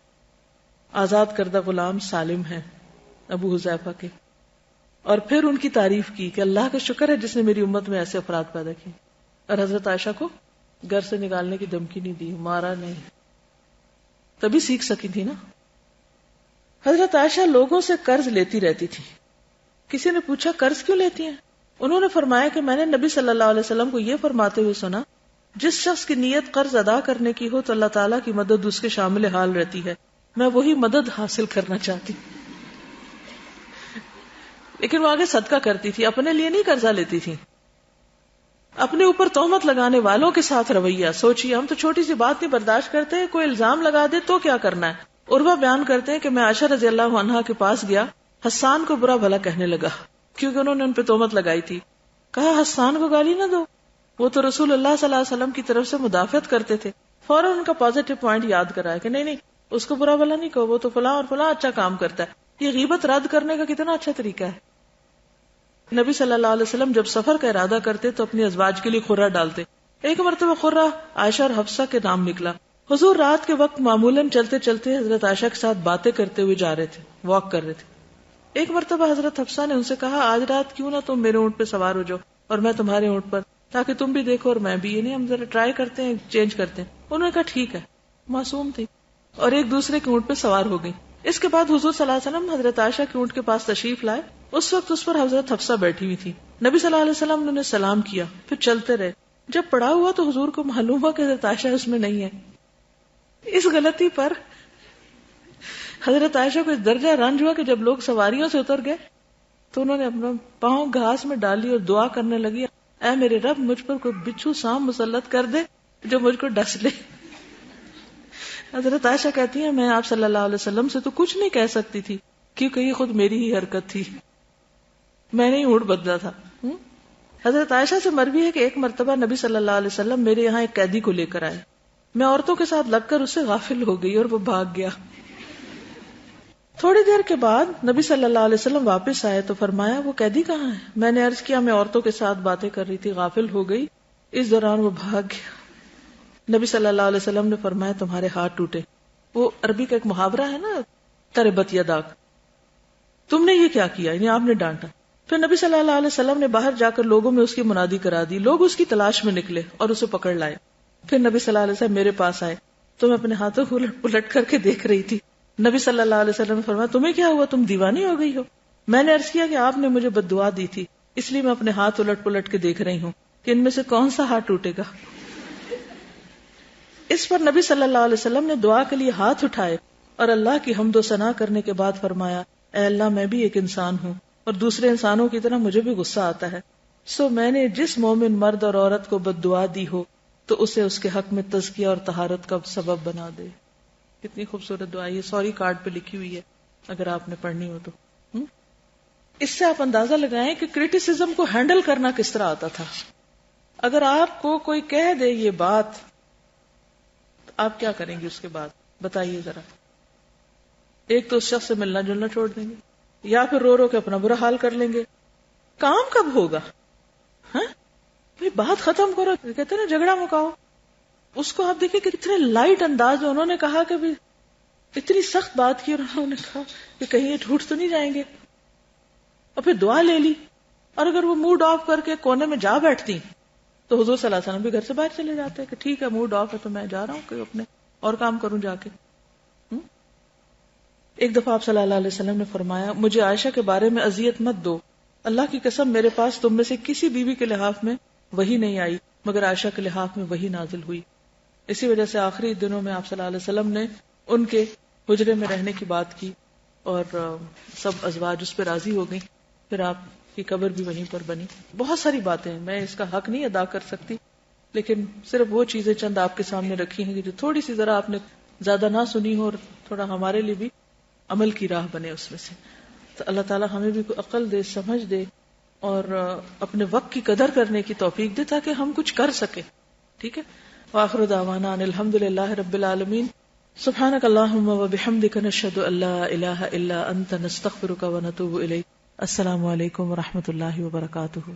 آزاد کردہ غلام سالم ہے ابو حذیفہ کے. اور پھر ان کی تعریف کی کہ اللہ کا شکر ہے جس نے میری امت میں ایسے افراد پیدا کیے. اور حضرت عائشہ کو گھر سے نکالنے کی دھمکی نہیں دی، مارا نہیں، تبھی سیکھ سکی تھی نا. حضرت عائشہ لوگوں سے قرض لیتی رہتی تھی. کسی نے پوچھا قرض کیوں لیتی ہیں؟ انہوں نے فرمایا کہ میں نے نبی صلی اللہ علیہ وسلم کو یہ فرماتے ہوئے سنا جس شخص کی نیت قرض ادا کرنے کی ہو تو اللہ تعالیٰ کی مدد اس کے شامل حال رہتی ہے، میں وہی مدد حاصل کرنا چاہتی. لیکن وہ آگے صدقہ کرتی تھی، اپنے لیے نہیں قرضہ لیتی تھی. اپنے اوپر تہمت لگانے والوں کے ساتھ رویہ سوچیے. ہم تو چھوٹی سی بات نہیں برداشت کرتے، کوئی الزام لگا دے تو کیا کرنا ہے. عروہ بیان کرتے ہیں کہ میں عائشہ رضی اللہ عنہا کے پاس گیا، حسان کو برا بھلا کہنے لگا کیونکہ انہوں نے ان پہ تہمت لگائی تھی. کہا حسان کو گالی نہ دو، وہ تو رسول اللہ صلی اللہ علیہ وسلم کی طرف سے مدافعت کرتے تھے. فوراً ان کا پازیٹو پوائنٹ یاد کرایا کہ نہیں اس کو برا بھلا نہیں کہو، وہ تو فلاں اور فلاں اچھا کام کرتا ہے. یہ غیبت رد کرنے کا کتنا اچھا طریقہ ہے. نبی صلی اللہ علیہ وسلم جب سفر کا ارادہ کرتے تو اپنی ازواج کے لیے خرہ ڈالتے. ایک مرتبہ خرہ عائشہ اور حفصہ کے نام نکلا. حضور رات کے وقت معمولاً چلتے چلتے حضرت عائشہ کے ساتھ باتیں کرتے ہوئے جا رہے تھے، واک کر رہے تھے. ایک مرتبہ حضرت حفصہ نے ان سے کہا آج رات کیوں نہ تم میرے اونٹ پہ سوار ہو جاؤ اور میں تمہارے اونٹ پر، تاکہ تم بھی دیکھو اور میں بھی، یہ نہیں ہم ذرا ٹرائی کرتے ہیں، چینج کرتے ہیں. انہوں نے کہا ٹھیک ہے. معصوم تھی اور ایک دوسرے کے اونٹ پہ سوار ہو گئی. اس کے بعد حضور صلی اللہ علیہ وسلم حضرت عائشہ کے اونٹ کے پاس تشریف لائے. اس وقت اس پر حضرت حفصہ بیٹھی ہوئی تھی. نبی صلی اللہ علیہ وسلم نے انہیں سلام کیا، پھر چلتے رہے. جب پڑا ہوا تو حضور کو معلوم ہوا کہ حضرت عائشہ اس میں نہیں ہے. اس غلطی پر حضرت عائشہ کو اس درجہ رنج ہوا کہ جب لوگ سواریوں سے اتر گئے تو انہوں نے اپنا پاؤں گھاس میں ڈالی اور دعا کرنے لگی، اے میرے رب مجھ پر کوئی بچھو سام مسلط کر دے جو مجھ کو ڈس لے. حضرت عائشہ کہتی ہیں میں آپ صلی اللہ علیہ وسلم سے تو کچھ نہیں کہہ سکتی تھی کیونکہ یہ خود میری ہی حرکت تھی، میں نے ہی اونٹ بدلا تھا. حضرت عائشہ سے مروی ہے کہ ایک مرتبہ نبی صلی اللہ علیہ وسلم میرے یہاں ایک قیدی کو لے کر آئے. میں عورتوں کے ساتھ لگ کر اس سے غافل ہو گئی اور وہ بھاگ گیا. تھوڑی دیر کے بعد نبی صلی اللہ علیہ وسلم واپس آئے تو فرمایا وہ قیدی کہاں ہے؟ میں نے عرض کیا میں عورتوں کے ساتھ باتیں کر رہی تھی، غافل ہو گئی، اس دوران وہ بھاگ گیا. نبی صلی اللہ علیہ وسلم نے فرمایا تمہارے ہاتھ ٹوٹے. وہ عربی کا ایک محاورہ ہے نا تربت یداک، تم نے یہ کیا کیا، یعنی آپ نے ڈانٹا. پھر نبی صلی اللہ علیہ وسلم نے باہر جا کر لوگوں میں اس کی منادی کرا دی. لوگ اس کی تلاش میں نکلے اور اسے پکڑ لائے. پھر نبی صلی اللہ علیہ وسلم میرے پاس آئے تو میں اپنے ہاتھوں کو الٹ کر کے دیکھ رہی تھی. نبی صلی اللہ علیہ وسلم نے فرمایا تمہیں کیا ہوا، تم دیوانی ہو گئی ہو؟ میں نے عرض کیا کہ آپ نے مجھے بد دعا دی تھی اس لیے میں اپنے ہاتھ الٹ پلٹ کے دیکھ رہی ہوں کہ ان میں سے کون سا ہاتھ ٹوٹے گا. اس پر نبی صلی اللہ علیہ وسلم نے دعا کے لیے ہاتھ اٹھائے اور اللہ کی حمد و ثنا کرنے کے بعد فرمایا اے اللہ میں بھی ایک انسان ہوں اور دوسرے انسانوں کی طرح مجھے بھی غصہ آتا ہے، سو میں نے جس مومن مرد اور عورت کو بد دعا دی ہو تو اسے اس کے حق میں تزکیہ اور طہارت کا سبب بنا دے. کتنی خوبصورت دعا، یہ سوری کارڈ پہ لکھی ہوئی ہے اگر آپ نے پڑھنی ہو تو. اس سے آپ اندازہ لگائیں کہ کرٹیسزم کو ہینڈل کرنا کس طرح آتا تھا. اگر آپ کو کوئی کہہ دے یہ بات تو آپ کیا کریں گے اس کے بعد بتائیے ذرا. ایک تو اس شخص سے ملنا جلنا چھوڑ دیں گے یا پھر رو رو کے اپنا برا حال کر لیں گے. کام کب ہوگا؟ ہاں بات ختم کرو، کہتے ہیں نا جھگڑا مکاؤ. اس کو آپ دیکھیں کہ اتنے لائٹ انداز میں انہوں نے کہا کہ بھی اتنی سخت بات کی اور انہوں نے کہا کہ کہیں یہ ٹوٹ تو نہیں جائیں گے، اور پھر دعا لے لی. اور اگر وہ موڈ آف کر کے کونے میں جا بیٹھتی تو حضور صلی اللہ علیہ وسلم بھی گھر سے باہر چلے جاتے کہ ٹھیک ہے موڈ آف ہے تو میں جا رہا ہوں کہ اپنے اور کام کروں جا کے. ایک دفعہ آپ صلی اللہ علیہ وسلم نے فرمایا مجھے عائشہ کے بارے میں اذیت مت دو, اللہ کی قسم میرے پاس تم میں سے کسی بیوی کے لحاف میں وحی نہیں آئی مگر عائشہ کے لحاف میں وحی نازل ہوئی. اسی وجہ سے آخری دنوں میں آپ صلی اللہ علیہ وسلم نے ان کے حجرے میں رہنے کی بات کی اور سب ازواج اس پہ راضی ہو گئیں. پھر آپ کی قبر بھی وہیں پر بنی. بہت ساری باتیں ہیں, میں اس کا حق نہیں ادا کر سکتی, لیکن صرف وہ چیزیں چند آپ کے سامنے رکھی ہیں جو تھوڑی سی ذرا آپ نے زیادہ نہ سنی ہو اور تھوڑا ہمارے لیے بھی عمل کی راہ بنے اس میں سے. تو اللہ تعالیٰ ہمیں بھی کوئی عقل دے, سمجھ دے اور اپنے وقت کی قدر کرنے کی توفیق دے تاکہ ہم کچھ کر سکیں. ٹھیک ہے. وآخر دعوانا ان الحمدللہ رب العالمین. سبحانک اللہم وبحمدک نشہد ان لا الہ الا انت نستغفرک ونتوب الیک. السلام علیکم ورحمۃ اللہ وبرکاتہ.